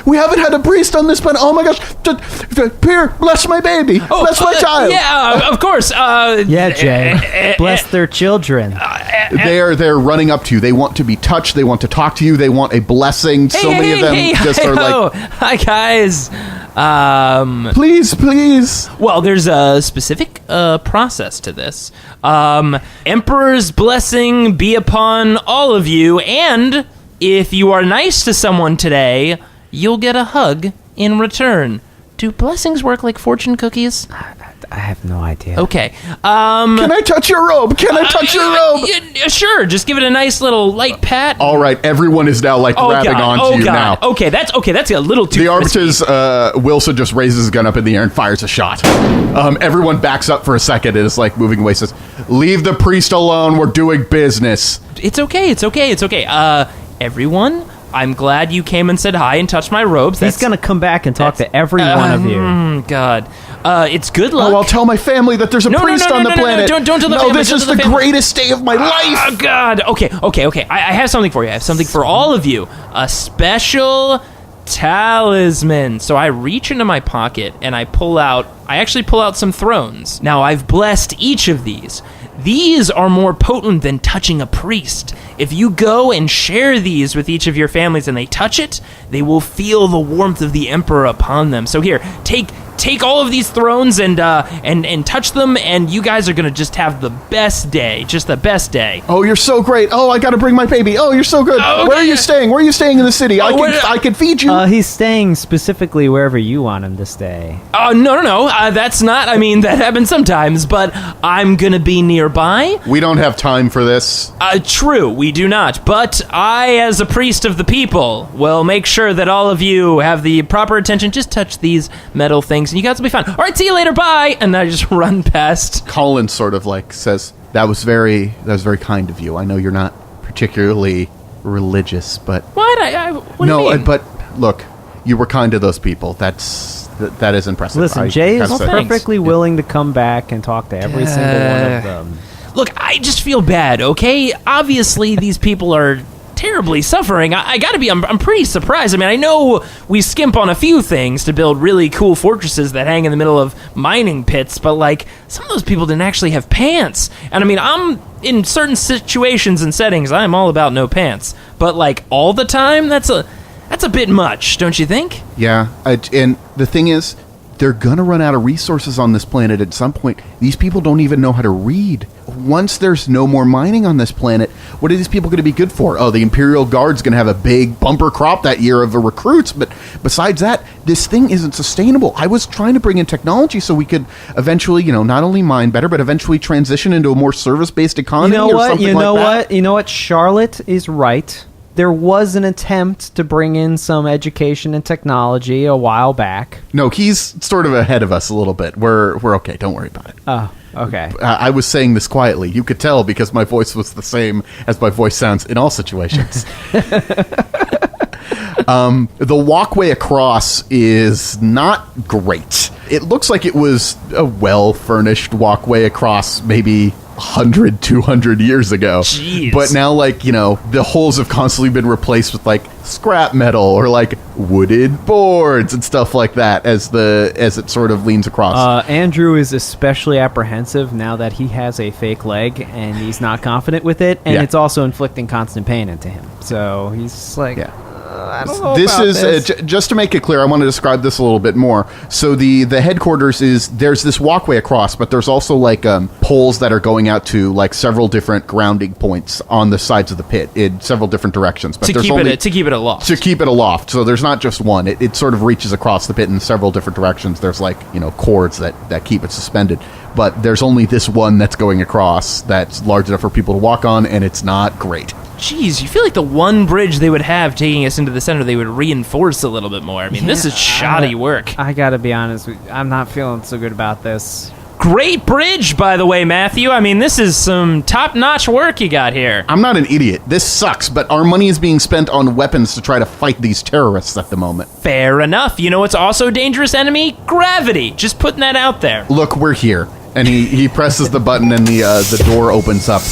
We haven't had a priest on this planet. Oh my gosh! Here, bless my baby! Bless my child! Yeah, of course. Yeah, Jay. Bless their children. They're running up to you. They want to be touched. They want to talk to you. They want a blessing. So many of them just are like, hi guys. Please. Well, there's a specific process to this. Emperor's blessing be upon all of you, and if you are nice to someone today, you'll get a hug in return. Do blessings work like fortune cookies? I have no idea. Okay. Can I touch your robe? Sure. Just give it a nice little light pat. All right, everyone is now like grabbing onto you now. Okay, that's a little too. The Arbitus, Wilson just raises his gun up in the air and fires a shot. Everyone backs up for a second and is like moving away. Says, "Leave the priest alone. We're doing business." It's okay. Everyone, I'm glad you came and said hi and touched my robes. He's going to come back and talk to every one of you. God. It's good luck. Oh, I'll tell my family that there's a priest on the planet. Don't tell the family. No, this is the greatest day of my life. Oh, God. Okay. I have something for you. I have something for all of you. A special talisman. So I reach into my pocket and I actually pull out some thrones. Now, I've blessed each of these. These are more potent than touching a priest. If you go and share these with each of your families and they touch it, they will feel the warmth of the Emperor upon them. So here, take all of these thrones and touch them, and you guys are gonna just have the best day, Oh, you're so great. Oh, I gotta bring my baby. Oh, you're so good. Oh, Where are you staying? Where are you staying in the city? I can feed you. He's staying specifically wherever you want him to stay. No. That's not. I mean, that happens sometimes, but I'm gonna be nearby. We don't have time for this. True, we do not. But I, as a priest of the people, will make sure that all of you have the proper attention. Just touch these metal things, and you guys will be fine. All right, see you later. Bye. And I just run past. Colin sort of like says, that was very kind of you. I know you're not particularly religious, but what? What do you mean? But look, you were kind to those people. That is impressive. Listen, Jay is perfectly willing to come back and talk to every single one of them. Look, I just feel bad, okay? Obviously, these people are terribly suffering. I gotta be, I'm pretty surprised. I mean, I know we skimp on a few things to build really cool fortresses that hang in the middle of mining pits, but, like, some of those people didn't actually have pants. And, I mean, I'm, in certain situations and settings, I'm all about no pants. But, like, all the time, that's a bit much, don't you think? Yeah, and the thing is, they're gonna run out of resources on this planet at some point. These people don't even know how to read. Once there's no more mining on this planet, what are these people going to be good for? Oh, the Imperial Guard's going to have a big bumper crop that year of recruits, but besides that, this thing isn't sustainable. I was trying to bring in technology so we could eventually, not only mine better, but eventually transition into a more service-based economy or something like that. You know what? Charlotte is right. There was an attempt to bring in some education and technology a while back. No, he's sort of ahead of us a little bit. We're okay. Don't worry about it. Oh, okay. I was saying this quietly. You could tell because my voice was the same as my voice sounds in all situations. The walkway across is not great. It looks like it was a well-furnished walkway across maybe 100, 200 years ago. Jeez. But now, like, you know, the holes have constantly been replaced with like scrap metal or like wooded boards and stuff like that as it sort of leans across. Andrew is especially apprehensive now that he has a fake leg and he's not confident with it, and Yeah. it's also inflicting constant pain into him. So he's like, Yeah. I don't know This about is this. just to make it clear. I want to describe this a little bit more. So the headquarters is there's this walkway across, but there's also like poles that are going out to like several different grounding points on the sides of the pit in several different directions. But to there's keep only it to keep it aloft. to keep it aloft. So there's not just one. It sort of reaches across the pit in several different directions. There's like, you know, cords that keep it suspended. But there's only this one that's going across that's large enough for people to walk on, and it's not great. Jeez, you feel like the one bridge they would have taking us into the center, they would reinforce a little bit more. I mean, this is shoddy work. I gotta be honest with you, I'm not feeling so good about this. Great bridge, by the way, Matthew. I mean, this is some top-notch work you got here. I'm not an idiot. This sucks, but our money is being spent on weapons to try to fight these terrorists at the moment. Fair enough. You know what's also a dangerous enemy? Gravity. Just putting that out there. Look, we're here. And he presses the button and the door opens up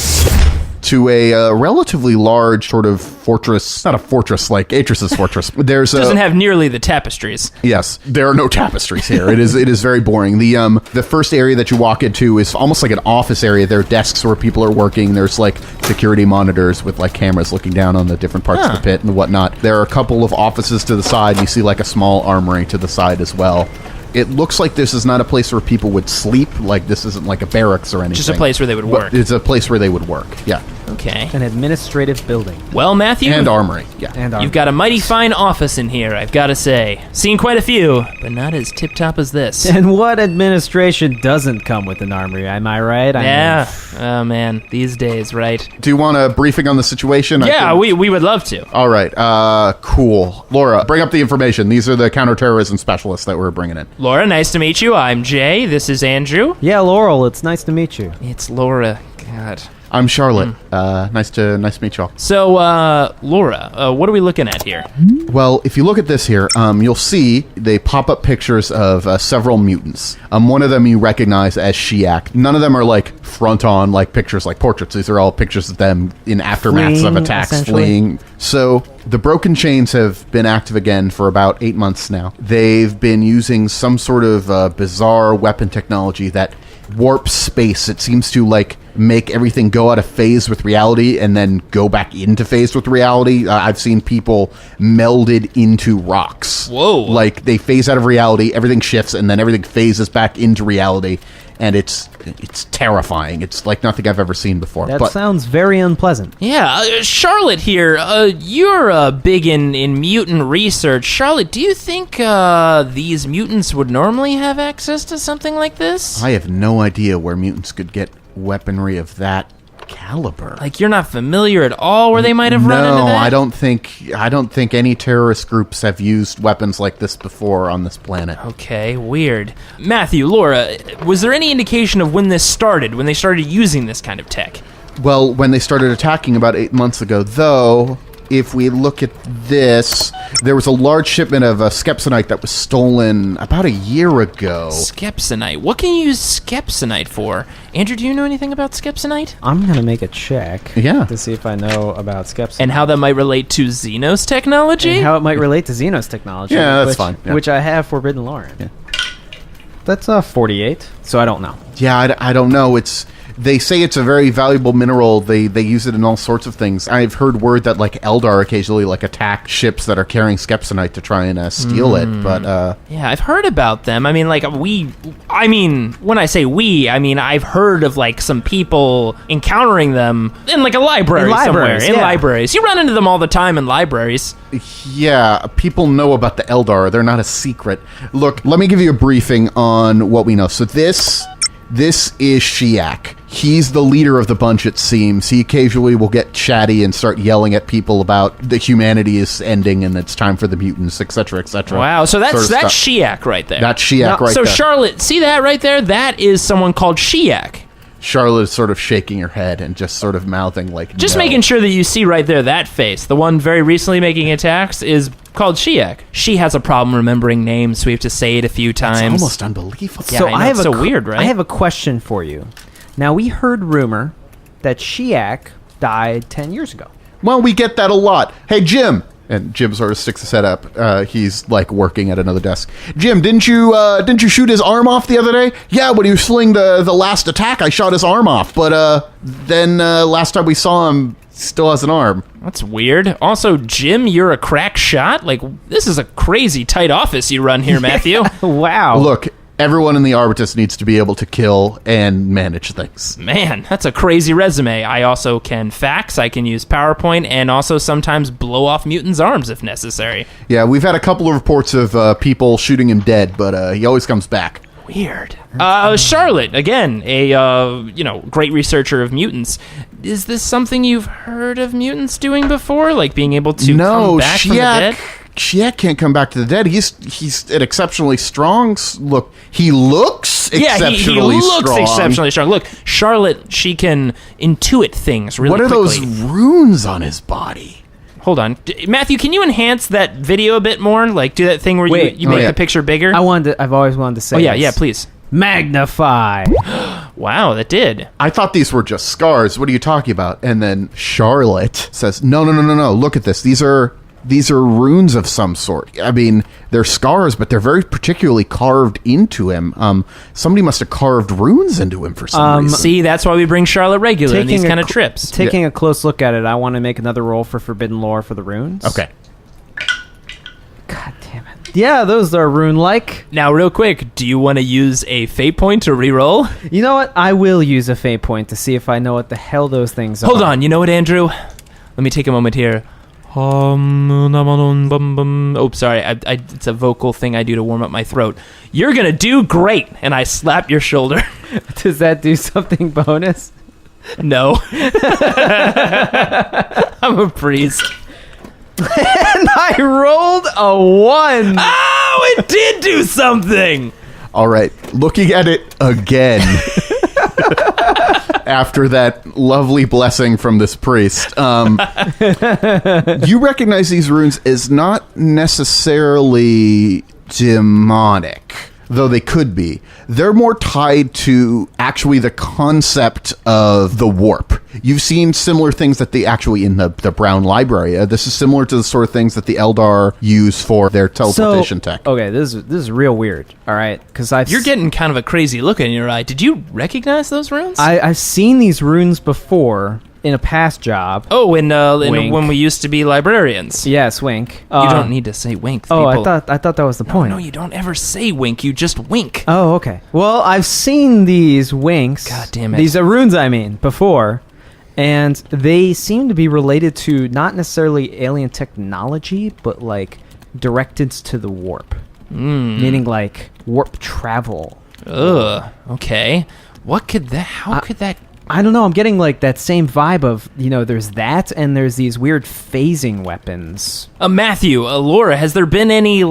to a relatively large sort of fortress. Not a fortress like Atris's fortress. There's Doesn't have nearly the tapestries. Yes, there are no tapestries here. It is very boring. The first area that you walk into is almost like an office area. There are desks where people are working. There's like security monitors with like cameras looking down on the different parts of the pit and whatnot. There are a couple of offices to the side. You see like a small armory to the side as well. It looks like this is not a place where people would sleep. Like, this isn't like a barracks or anything. Just a place where they would work. But it's a place where they would work, yeah. Okay. An administrative building. Well, Matthew, And armory, yeah. And you've got a mighty fine office in here, I've got to say. Seen quite a few, but not as tip-top as this. And what administration doesn't come with an armory? Am I right? Yeah. Oh, man. These days, right? Do you want a briefing on the situation? Yeah, we would love to. All right, cool. Laura, bring up the information. These are the counterterrorism specialists that we're bringing in. Laura, nice to meet you. I'm Jay. This is Andrew. Yeah, Laurel, it's nice to meet you. It's Laura. God. I'm Charlotte. Nice to meet y'all. So, Laura, what are we looking at here? Well, if you look at this here, you'll see they pop up pictures of several mutants. One of them you recognize as Shiak. None of them are like front-on, like pictures, like portraits. These are all pictures of them in aftermaths of Fleeing, attacks, essentially. fleeing. So the broken chains have been active again for about 8 months now. They've been using some sort of bizarre weapon technology that warps space. It seems to like make everything go out of phase with reality and then go back into phase with reality. I've seen people melded into rocks. Whoa. Like they phase out of reality, everything shifts, and then everything phases back into reality, and it's terrifying. It's like nothing I've ever seen before. That but sounds very unpleasant. Yeah, Charlotte here. You're big in mutant research. Charlotte, do you think these mutants would normally have access to something like this? I have no idea where mutants could get weaponry of that caliber. Like, you're not familiar at all where they might have run into that? No, I don't think any terrorist groups have used weapons like this before on this planet. Okay, weird. Matthew, Laura, was there any indication of when this started, when they started using this kind of tech? Well, when they started attacking about 8 months ago, though, if we look at this, there was a large shipment of skepsonite that was stolen about a year ago. Skepsonite. What can you use skepsonite for? Andrew, do you know anything about skepsonite? I'm going to make a check Yeah. to see if I know about Skepsis. And how that might relate to Xenos technology? And how it might relate to Xenos technology. Yeah, that's which, fine, yeah. Which I have forbidden Lauren. Yeah. That's 48, so I don't know. Yeah, I don't know. They say it's a very valuable mineral. They use it in all sorts of things. I've heard word that like Eldar occasionally like attack ships that are carrying skepsonite to try and steal it. But Yeah, I've heard about them. I mean, like, when I say we, I mean, I've heard of, like, some people encountering them in, like, a library In libraries, somewhere. In yeah. libraries. You run into them all the time in libraries. yeah, people know about the Eldar. They're not a secret. Look, let me give you a briefing on what we know. So this is Shiak. He's the leader of the bunch, it seems. He occasionally will get chatty and start yelling at people about the humanity is ending and it's time for the mutants, etc., etc. Wow, so that's sort of that's stuff. Shiak right there. That's Shiak right so there. Charlotte, see that right there? That is someone called Shiak. Charlotte is sort of shaking her head and just sort of mouthing like, Just no. making sure that you see right there, that face. The one very recently making attacks is called Shiak. She has a problem remembering names, so we have to say it a few times. It's almost unbelievable. Yeah, so I know, I have it's so weird, right? I have a question for you. Now, we heard rumor that Shiak died 10 years ago. Well, we get that a lot. Hey, Jim. And Jim sort of sticks his head up. He's like working at another desk. Jim, didn't you shoot his arm off the other day? Yeah, when he was fleeing the last attack, I shot his arm off. But then last time we saw him, still has an arm. That's weird. Also, Jim, you're a crack shot? Like, this is a crazy tight office you run here, Matthew. Wow. Look, everyone in the Arbitus needs to be able to kill and manage things. Man, that's a crazy resume. I also can fax, I can use PowerPoint, and also sometimes blow off mutants' arms if necessary. Yeah, we've had a couple of reports of people shooting him dead, but he always comes back. Weird. Charlotte, again, a great researcher of mutants. Is this something you've heard of mutants doing before? Like being able to come back from the dead? Shiak can't come back to the dead. He's an exceptionally strong look. He looks exceptionally strong. He looks exceptionally strong. Look, Charlotte, she can intuit things really quickly. What are those runes on his body? Hold on. Matthew, can you enhance that video a bit more? Like, do that thing where you make the picture bigger? I've always wanted to say yeah, please. Magnify. Wow, that did. I thought these were just scars. What are you talking about? And then Charlotte says, no. Look at this. These are runes of some sort. I mean, they're scars, but they're very particularly carved into him. Somebody must have carved runes into him for some reason. See, that's why we bring Charlotte regular in these kind of trips. Taking a close look at it, I want to make another roll for Forbidden Lore for the runes. Okay. God damn it. Yeah, those are rune-like. Now, real quick, do you want to use a fate point to re-roll? You know what? I will use a fate point to see if I know what the hell those things are. Hold on. You know what, Andrew? Let me take a moment here. Oh, sorry. It's a vocal thing I do to warm up my throat. You're going to do great. And I slap your shoulder. Does that do something bonus? No. I'm a priest. And I rolled a 1. Oh, it did do something. All right. Looking at it again. After that lovely blessing from this priest, you recognize these runes as not necessarily demonic, though they could be. They're more tied to actually the concept of the warp. You've seen similar things that they actually in the Brown Library. This is similar to the sort of things that the Eldar use for their teleportation tech. Okay, this is real weird. All right, because you're getting kind of a crazy look in your eye. Did you recognize those runes? I've seen these runes before in a past job. Oh, when we used to be librarians. Yes, wink. You don't need to say wink. Oh, I thought that was the point. No, you don't ever say wink. You just wink. Oh, okay. Well, I've seen these winks. God damn it. These runes, before. And they seem to be related to not necessarily alien technology, but like directed to the warp. Meaning like warp travel. Ugh. Okay. What could that... How could that... I don't know. I'm getting like that same vibe of, there's that and there's these weird phasing weapons. Matthew, Laura, has there been any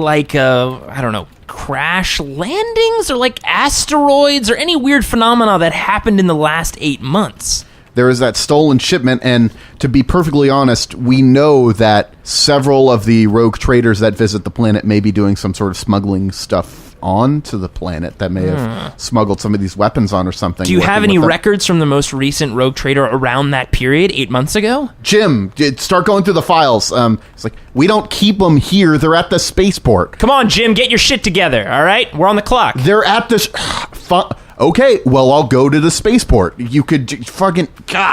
crash landings or like asteroids or any weird phenomena that happened in the last 8 months? There is that stolen shipment, and to be perfectly honest, we know that several of the rogue traders that visit the planet may be doing some sort of smuggling stuff onto the planet that may have smuggled some of these weapons on or something. Do you have any records from the most recent rogue trader around that period, 8 months ago? Jim, start going through the files. It's like, we don't keep them here. They're at the spaceport. Come on, Jim, get your shit together, all right? We're on the clock. They're at the... Okay, well, I'll go to the spaceport. You could fucking...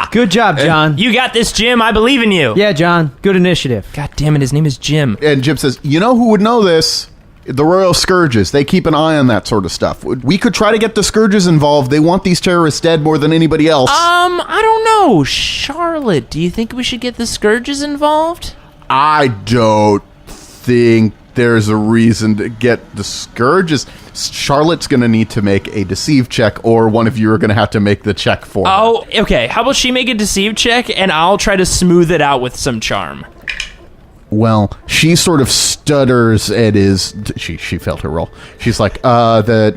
Good job, John. You got this, Jim. I believe in you. Yeah, John. Good initiative. God damn it, his name is Jim. And Jim says, you know who would know this? The Royal Scourges. They keep an eye on that sort of stuff. We could try to get the Scourges involved. They want these terrorists dead more than anybody else. I don't know. Charlotte, do you think we should get the Scourges involved? I don't think there's a reason to get the Scourges. Charlotte's going to need to make a deceive check, or one of you are going to have to make the check for her. Oh, okay. How about she make a deceive check, and I'll try to smooth it out with some charm. Well, she sort of stutters and she failed her roll. She's like, I don't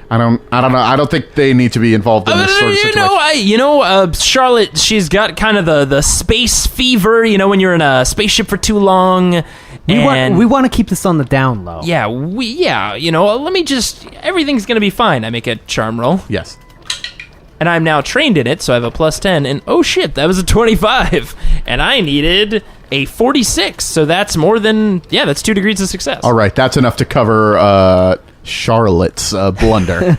know. I don't think they need to be involved in this sort of situation. Charlotte, she's got kind of the space fever, when you're in a spaceship for too long. We want to keep this on the down low. Yeah, let me just... Everything's going to be fine. I make a charm roll. Yes. and I'm now trained in it, so I have a plus 10, and oh shit, that was a 25, and I needed a 46, so that's more than, that's 2 degrees of success. All right, that's enough to cover Charlotte's blunder.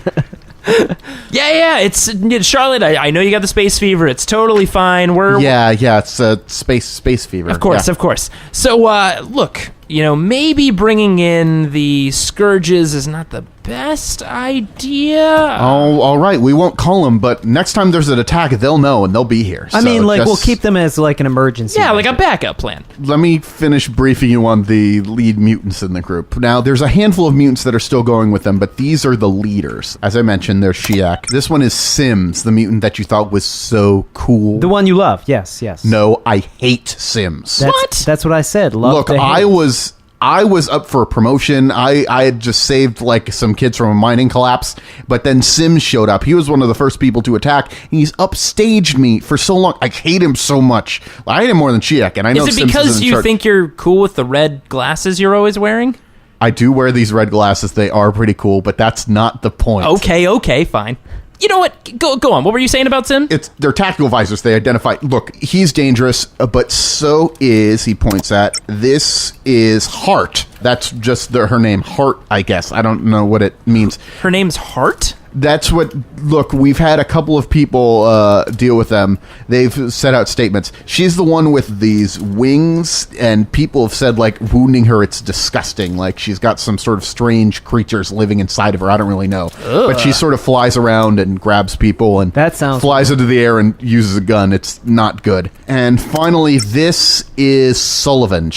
It's Charlotte. I know you got the space fever. It's totally fine. It's space fever. Of course. So, look, maybe bringing in the scourges is not the best idea. Oh, all right. We won't call them, but next time there's an attack, they'll know and they'll be here. I mean, we'll keep them as like an emergency. Yeah, like a backup plan. Let me finish briefing you on the lead mutants in the group. Now, there's a handful of mutants that are still going with them, but these are the leaders. As I mentioned, there's Shiak. This one is Sims, the mutant that you thought was so cool. The one you love. Yes. No, I hate Sims. That's what I said. Look, I was up for a promotion. I had just saved like some kids from a mining collapse, but then Sims showed up. He was one of the first people to attack, and he's upstaged me for so long. I hate him so much. I hate him more than Chiak, and I know Is it Sims because isn't in you charge. think you're cool with the red glasses you're always wearing? I do wear these red glasses. They are pretty cool, but that's not the point. Okay, fine. You know what? Go on. What were you saying about Sim? They're tactical visors. They identify, look, he's dangerous, but so is, he points at, this is Heart. That's just her name, Heart, I guess. I don't know what it means. Her name's Heart? That's what, look, we've had a couple of people deal with them. They've set out statements. She's the one with these wings, and people have said, like, wounding her, it's disgusting. Like, she's got some sort of strange creatures living inside of her. I don't really know. Ugh. But she sort of flies around and grabs people and flies into the air and uses a gun. It's not good. And finally, this is Sullivan.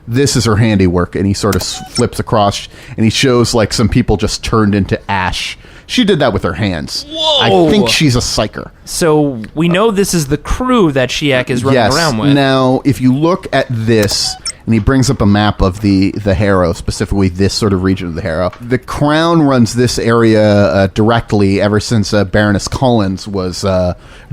This is her handiwork, and he sort of flips across, and he shows like some people just turned into ash. She did that with her hands. Whoa! I think she's a psyker. So we know this is the crew that Shiak is running around with. Now, if you look at this, and he brings up a map of the Harrow, specifically this sort of region of the Harrow. The Crown runs this area directly ever since Baroness Collins was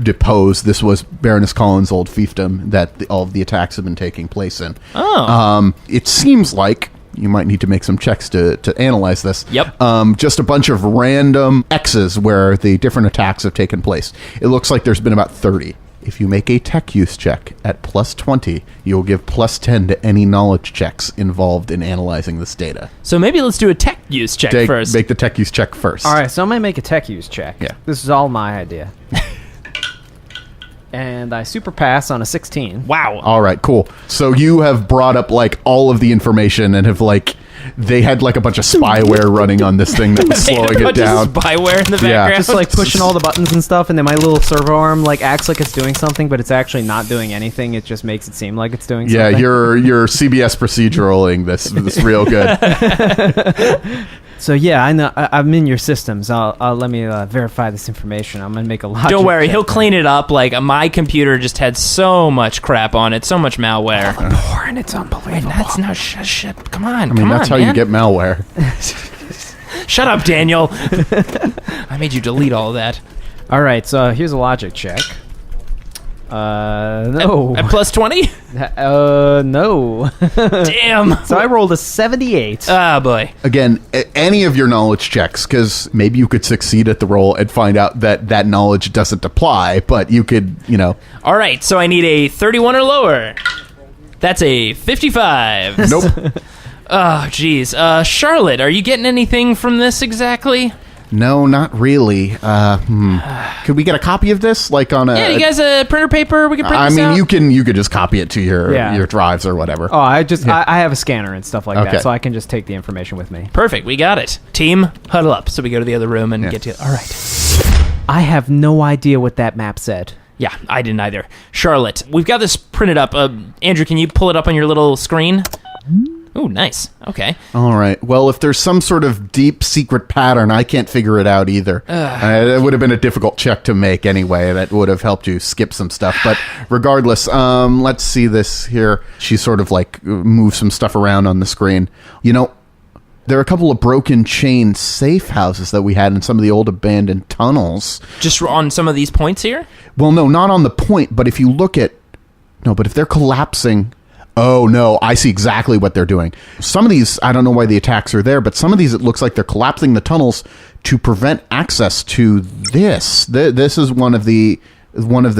deposed. This was Baroness Collins' old fiefdom that all of the attacks have been taking place in. It seems like you might need to make some checks to analyze this. Yep. Just a bunch of random X's where the different attacks have taken place. It looks like there's been about 30. If you make a tech use check at plus 20, you'll give plus 10 to any knowledge checks involved in analyzing this data. So maybe let's do a tech use check first. Make the tech use check first. All right, so I'm going to make a tech use check. Yeah. This is all my idea. And I super pass on a 16. Wow. All right, cool. So you have brought up like all of the information and have like they had like a bunch of spyware running on this thing that was slowing it down. Spyware in the background. Just like pushing all the buttons and stuff, and then my little servo arm like acts like it's doing something, but it's actually not doing anything. It just makes it seem like it's doing something. Yeah, you're CBS proceduraling this real good. So yeah, I know. I'm in your systems. I'll let me verify this information. I'm gonna make a logic. Don't worry, check. he'll clean it up. Like my computer just had so much crap on it, so much malware. And it's unbelievable. That's no shit. Come on, I mean, that's how you get malware. Shut up, Daniel. I made you delete all of that. All right, so here's a logic check. No. At plus 20? No. Damn. So I rolled a 78. Ah, boy. Again, any of your knowledge checks, because maybe you could succeed at the roll and find out that knowledge doesn't apply, but you could, All right, so I need a 31 or lower. That's a 55. Nope. Oh, geez. Charlotte, are you getting anything from this exactly? No, not really. Could we get a copy of this, like on a? Yeah, you guys a printer paper? We can print this out? you could just copy it to your drives or whatever. Oh, I have a scanner and stuff like that, so I can just take the information with me. Perfect, we got it. Team, huddle up. So we go to the other room and get to. All right. I have no idea what that map said. Yeah, I didn't either. Charlotte, we've got this printed up. Andrew, can you pull it up on your little screen? Ooh, nice. Okay. All right. Well, if there's some sort of deep secret pattern, I can't figure it out either. It would have been a difficult check to make anyway. That would have helped you skip some stuff. But regardless, let's see this here. She sort of like moves some stuff around on the screen. There are a couple of broken chain safe houses that we had in some of the old abandoned tunnels. Just on some of these points here? Well, no, not on the point, but if you look at... No, but if they're collapsing... Oh, no, I see exactly what they're doing. Some of these, I don't know why the attacks are there, but some of these, it looks like they're collapsing the tunnels to prevent access to this. This is one of the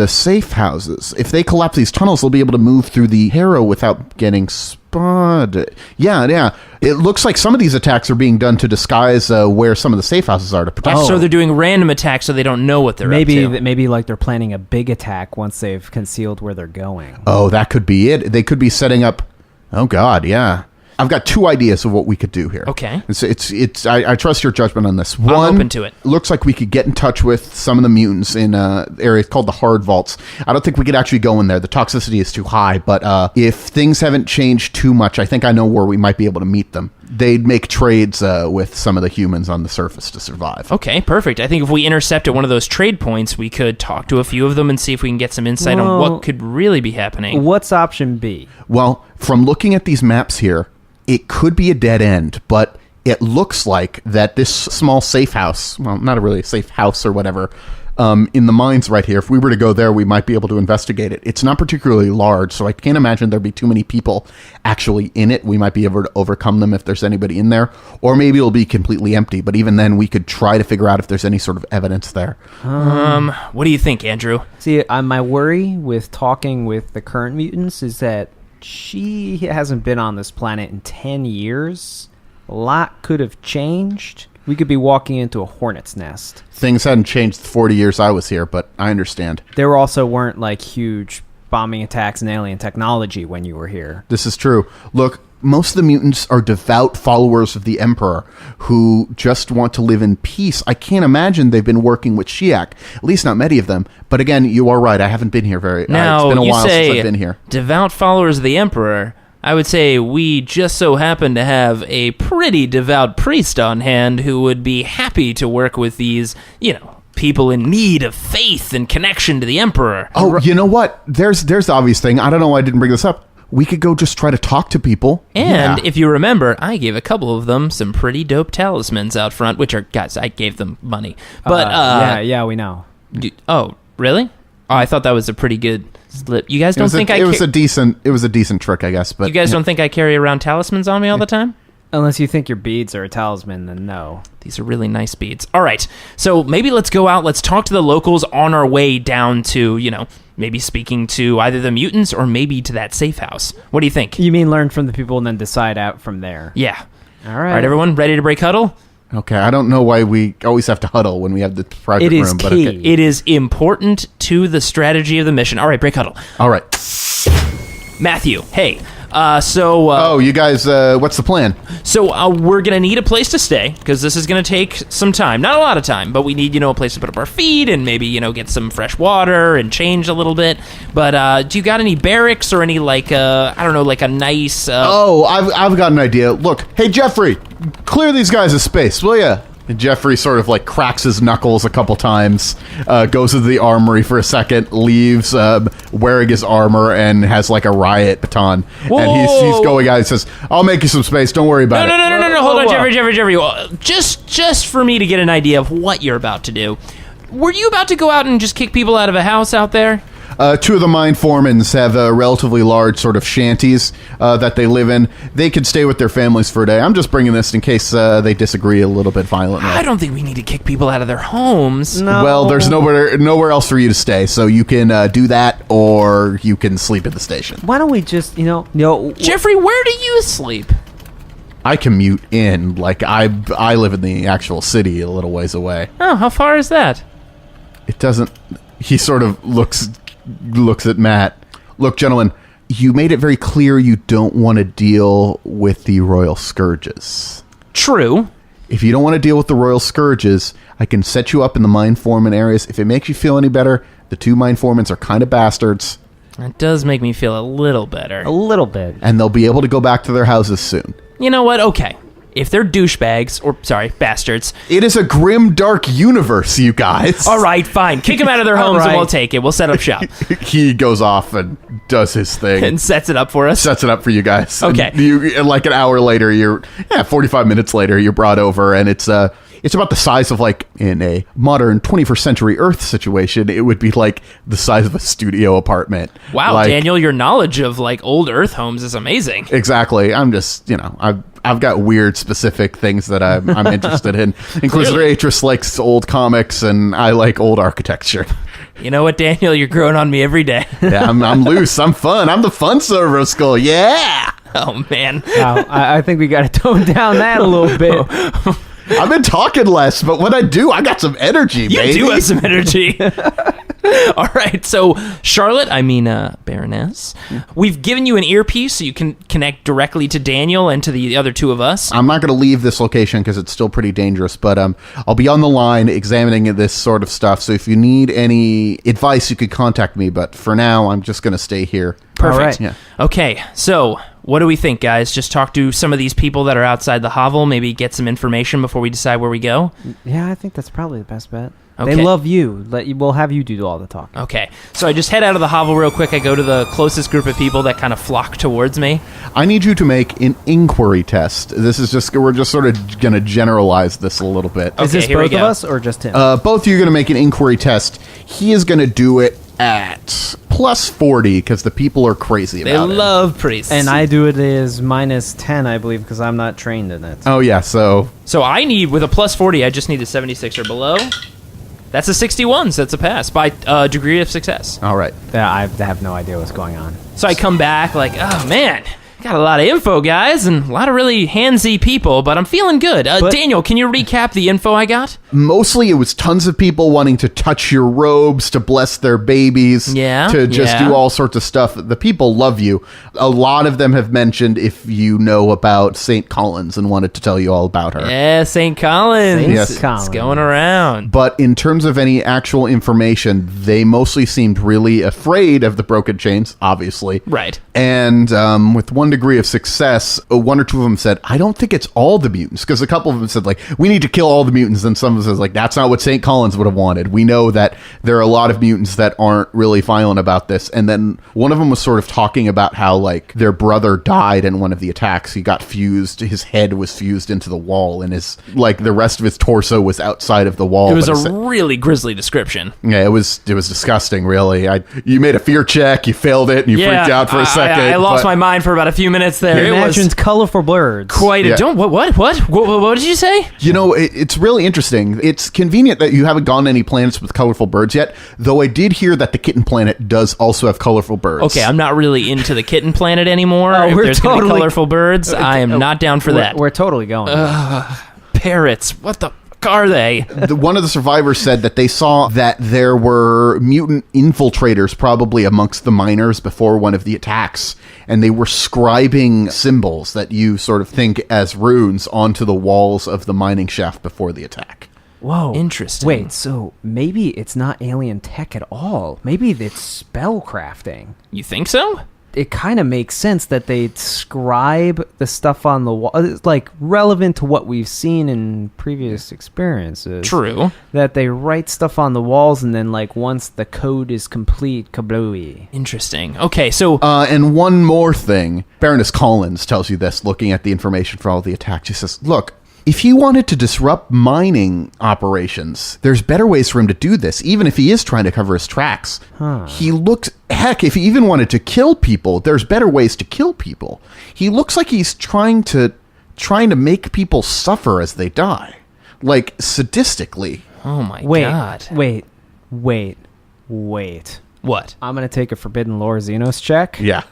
safe houses. If they collapse these tunnels, they'll be able to move through the Harrow without getting spotted. Yeah. It looks like some of these attacks are being done to disguise where some of the safe houses are to protect. So they're doing random attacks so they don't know what they're up to. Maybe like they're planning a big attack once they've concealed where they're going. Oh, that could be it. They could be setting up... Oh, God, yeah. I've got two ideas of what we could do here. Okay. I trust your judgment on this. One, I'm open to it. Looks like we could get in touch with some of the mutants in an area called the Hard Vaults. I don't think we could actually go in there. The toxicity is too high, but if things haven't changed too much, I think I know where we might be able to meet them. They'd make trades with some of the humans on the surface to survive. Okay, perfect. I think if we intercept at one of those trade points, we could talk to a few of them and see if we can get some insight on what could really be happening. What's option B? Well, from looking at these maps here, it could be a dead end, but it looks like that this small safe house, well, not a really safe house or whatever, in the mines right here, if we were to go there, we might be able to investigate it. It's not particularly large, so I can't imagine there'd be too many people actually in it. We might be able to overcome them if there's anybody in there, or maybe it'll be completely empty, but even then, we could try to figure out if there's any sort of evidence there. What do you think, Andrew? See, my worry with talking with the current mutants is that she hasn't been on this planet in 10 years. A lot could have changed. We could be walking into a hornet's nest. Things hadn't changed the 40 years I was here, but I understand. There also weren't like huge bombing attacks and alien technology when you were here. This is true. Look, most of the mutants are devout followers of the Emperor who just want to live in peace. I can't imagine they've been working with Shiak. At least not many of them. But again, you are right. I haven't been here it's been a while since I've been here. Devout followers of the Emperor. I would say we just so happen to have a pretty devout priest on hand who would be happy to work with these, people in need of faith and connection to the Emperor. Oh, you know what? There's the obvious thing. I don't know why I didn't bring this up. We could go just try to talk to people. And if you remember, I gave a couple of them some pretty dope talismans out front, which are, guys, I gave them money. But yeah, we know. Oh, really? Oh, I thought that was a pretty good slip. You guys don't think it was a decent trick, I guess. But you guys don't think I carry around talismans on me all the time? Unless you think your beads are a talisman, then no. These are really nice beads. All right, so maybe let's go out. Let's talk to the locals on our way down to, maybe speaking to either the mutants or maybe to that safe house. What do you think? You mean learn from the people and then decide out from there? Yeah. All All right, everyone, ready to break huddle? Okay, I don't know why we always have to huddle when we have the private room. It is key. But okay. It is important to the strategy of the mission. All right, break huddle. All right. Matthew, hey. You guys, what's the plan? So we're going to need a place to stay, because this is going to take some time. Not a lot of time, but we need, a place to put up our feet and maybe, get some fresh water and change a little bit. But do you got any barracks or any, like a nice... I've got an idea. Look, hey, Jeffrey, clear these guys' space, will ya? And Jeffrey sort of like cracks his knuckles a couple times, goes to the armory for a second, leaves wearing his armor and has like a riot baton. Whoa. And he's going out and says, I'll make you some space, don't worry about it. No, hold on, Jeffrey. Just for me to get an idea of what you're about to do. Were you about to go out and just kick people out of a house out there? Two of the mine foremans have relatively large sort of shanties that they live in. They could stay with their families for a day. I'm just bringing this in case they disagree a little bit violently. I don't think we need to kick people out of their homes. No. Well, there's nowhere else for you to stay, so you can do that, or you can sleep at the station. Why don't we just, Jeffrey, where do you sleep? I commute in. Like, I live in the actual city a little ways away. Oh, how far is that? It doesn't... He sort of looks at Matt. Look, gentlemen, you made it very clear you don't want to deal with the Royal Scourges. True. If you don't want to deal with the Royal Scourges, I can set you up in the mine foreman areas. If it makes you feel any better, the two mine foremans are kind of bastards. That does make me feel a little better. A little bit. And they'll be able to go back to their houses soon. You know what? Okay. If they're douchebags, bastards. It is a grim, dark universe, you guys. All right, fine. Kick them out of their homes and we'll take it. We'll set up shop. He goes off and does his thing. And sets it up for us. Sets it up for you guys. Okay. And like an hour later, 45 minutes later, you're brought over, and it's about the size of, like, in a modern 21st century Earth situation, it would be like the size of a studio apartment. Wow, like, Daniel, your knowledge of, like, old Earth homes is amazing. Exactly. I'm just, I've got weird specific things that I'm interested in. Inquisitor Atris likes old comics, and I like old architecture. You know what, Daniel? You're growing on me every day. Yeah, I'm loose. I'm fun. I'm the fun server skull. Yeah. Oh, man. Wow, I think we got to tone down that a little bit. I've been talking less, but when I do, I got some energy, You baby. do have some energy. All right, so Charlotte, Baroness, we've given you an earpiece so you can connect directly to Daniel and to the other two of us. I'm not going to leave this location because it's still pretty dangerous, but I'll be on the line examining this sort of stuff. So if you need any advice, you could contact me. But for now, I'm just going to stay here. Perfect. All right. Yeah. Okay, so what do we think, guys? Just talk to some of these people that are outside the hovel, maybe get some information before we decide where we go? Yeah, I think that's probably the best bet. Okay. They love you. We'll have you do all the talking. Okay, so I just head out of the hovel real quick. I go to the closest group of people that kind of flock towards me. I need you to make an inquiry test. We're just sort of going to generalize this a little bit. Okay, Is this here we both of go. us or just him? Both of you are going to make an inquiry test. He is going to do it at plus 40 because the people are crazy They about it. love priests. and I do it as minus 10, I believe, because I'm not trained in it. Oh, yeah, so... So I need, with a plus 40, I just need a 76 or below. That's a 61, so that's a pass by degree of success. All right. Yeah, I have no idea what's going on. So I come back like, oh, man, got a lot of info, guys, and a lot of really handsy people, but I'm feeling good. Daniel, can you recap the info I got? Mostly it was tons of people wanting to touch your robes, to bless their babies, Yeah, to just yeah. do all sorts of stuff. The people love you. A lot of them have mentioned if you know about St. Collins and wanted to tell you all about her. Yeah, St. Collins. Yes. It's Collins. going around. But in terms of any actual information, they mostly seemed really afraid of the broken chains, obviously. Right. And with one degree of success, one or two of them said, I don't think it's all the mutants. Because a couple of them said, like, we need to kill all the mutants. And some of them says, like, that's not what St. Collins would have wanted. We know that there are a lot of mutants that aren't really violent about this. And then one of them was sort of talking about how, like, their brother died in one of the attacks. He got fused. His head was fused into the wall. And his, like, the rest of his torso was outside of the wall. It was But a really grisly description. yeah, it was disgusting, really. You made a fear check, you failed it, and you freaked out for a second. I lost but- my mind for about a few minutes there. It It was imagines colorful birds. quite a... Yeah. Don't... What did you say? You know, it's really interesting. It's convenient that you haven't gone to any planets with colorful birds yet, though I did hear that the kitten planet does also have colorful birds. Okay, I'm not really into the kitten planet anymore. Oh, If we're there's gonna be totally- colorful birds, I am not down for that. We're totally going. Parrots, what the fuck are they? One of the survivors said that they saw that there were mutant infiltrators probably amongst the miners before one of the attacks, and they were scribing symbols that you sort of think as runes onto the walls of the mining shaft before the attack. Whoa. Interesting. Wait, so maybe it's not alien tech at all. Maybe it's spell crafting. You think so? It kind of makes sense that they'd scribe the stuff on the wall. It's like relevant to what we've seen in previous experiences. True. That they write stuff on the walls and then, like, once the code is complete, kablooey. Interesting. Okay, so And one more thing. Baroness Collins tells you this, looking at the information for all the attacks. She says, look, if he wanted to disrupt mining operations, there's better ways for him to do this, even if he is trying to cover his tracks. Heck, if he even wanted to kill people, there's better ways to kill people. He looks like he's trying to make people suffer as they die. Like, sadistically. oh my Wait, god. wait. What? I'm going to take a Forbidden Lore Xenos check. Yeah.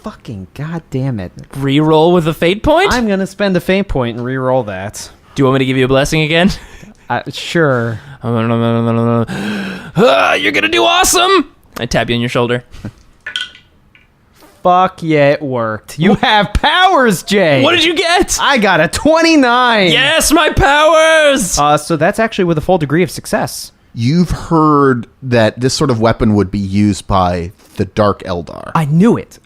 Fucking goddamn it. Reroll with a fate point? I'm going to spend a fate point and re-roll that. Do you want me to give you a blessing again? Sure. You're gonna do awesome! I tap you on your shoulder. Fuck yeah, it worked. You have powers, Jay. What did you get? I got a 29. Yes, my powers! So that's actually with a full degree of success. You've heard that this sort of weapon would be used by the Dark Eldar. I knew it.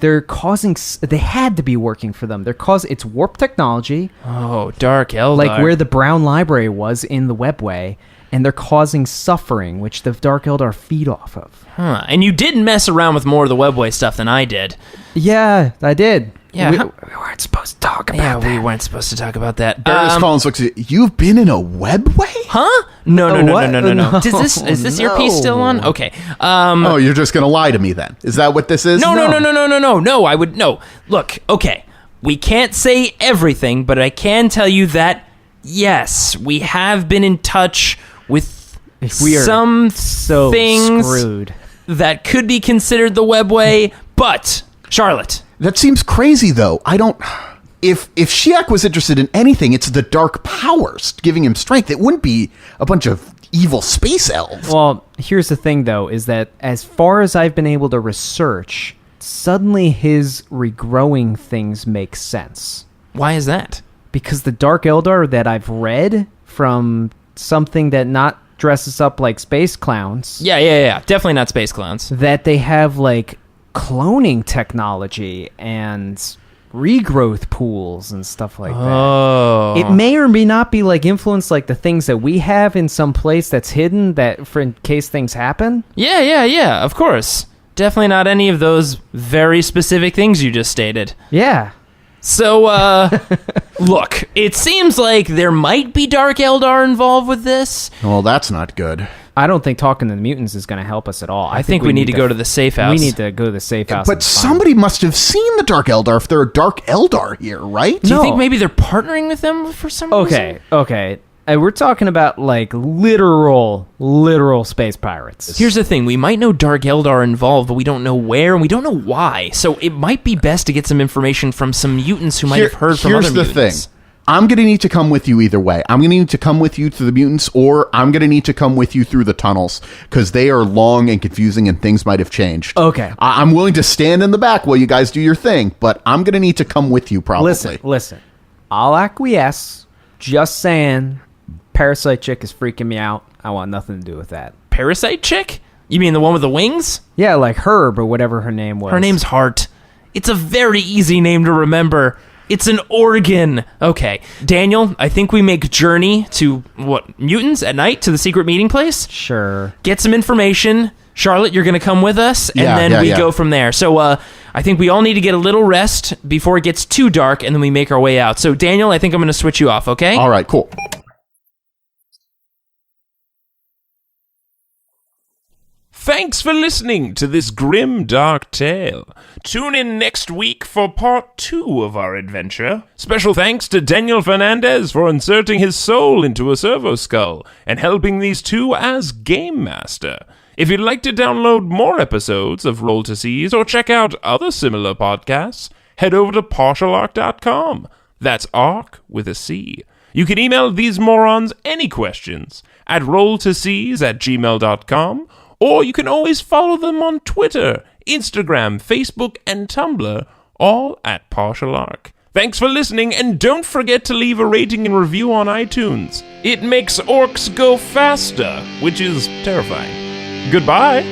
They're causing. They had to be working for them. It's warp technology, Oh, Dark Eldar. like where the Brown Library was in the Webway, and they're causing suffering, which the Dark Eldar feed off of. Huh. And you did mess around with more of the Webway stuff than I did. Yeah, I did. Yeah, we weren't supposed to talk about that. we weren't supposed to talk about that. Baroness Collins looks at you. You've been in a webway? Huh? No. What? No. No. Is this earpiece still on? Okay. Oh, you're just going to lie to me then. Is that what this is? No. I would no. Look, okay. We can't say everything, but I can tell you that, yes, we have been in touch with We are some so things screwed. that could be considered the webway, but, Charlotte, That seems crazy, though. I don't... If Shiak was interested in anything, it's the dark powers giving him strength. It wouldn't be a bunch of evil space elves. Well, here's the thing, though, is that as far as I've been able to research, suddenly his regrowing things make sense. why is that? Because the Dark Eldar that I've read from something that not dresses up like space clowns, Yeah. Definitely not space clowns. that they have, like, cloning technology and regrowth pools and stuff like that. Oh. It may or may not be like influence like the things that we have in some place that's hidden that for in case things happen. Yeah, of course. Definitely not any of those very specific things you just stated. Yeah. So, look, it seems like there might be Dark Eldar involved with this. Well, that's not good. I don't think talking to the mutants is going to help us at all. I think we need to go to the safe house. We need to go to the safe house. But and find- somebody must have seen the Dark Eldar if they're a Dark Eldar here, right? Do you No. think maybe they're partnering with them for some reason? Okay. We're talking about like literal space pirates. Here's the thing. We might know Dark Eldar involved, but we don't know where, and we don't know why. So it might be best to get some information from some mutants who might have heard from other Here's the mutants. thing. I'm going to need to come with you either way. I'm going to need to come with you to the mutants, or I'm going to need to come with you through the tunnels, because they are long and confusing and things might have changed. Okay. I'm willing to stand in the back while you guys do your thing, but I'm going to need to come with you probably. Listen. I'll acquiesce. Just saying, Parasite Chick is freaking me out. I want nothing to do with that. Parasite chick? You mean the one with the wings? Yeah, like Herb or whatever her name was. Her name's Hart. It's a very easy name to remember. It's an organ. Okay. Daniel, I think we make journey to, mutants at night to the secret meeting place? Sure. Get some information. Charlotte, you're going to come with us, and then we go from there. So I think we all need to get a little rest before it gets too dark, and then we make our way out. So, Daniel, I think I'm going to switch you off, okay? All right, cool. Thanks for listening to this grim, dark tale. Tune in next week for part 2 of our adventure. Special thanks to Daniel Fernandez for inserting his soul into a servo skull and helping these two as Game Master. If you'd like to download more episodes of Roll to Seas or check out other similar podcasts, head over to partialarc.com. That's arc with a C. You can email these morons any questions at rolltoseas@gmail.com, or you can always follow them on Twitter, Instagram, Facebook, and Tumblr, all at Partial Arc. Thanks for listening, and don't forget to leave a rating and review on iTunes. It makes orcs go faster, which is terrifying. Goodbye.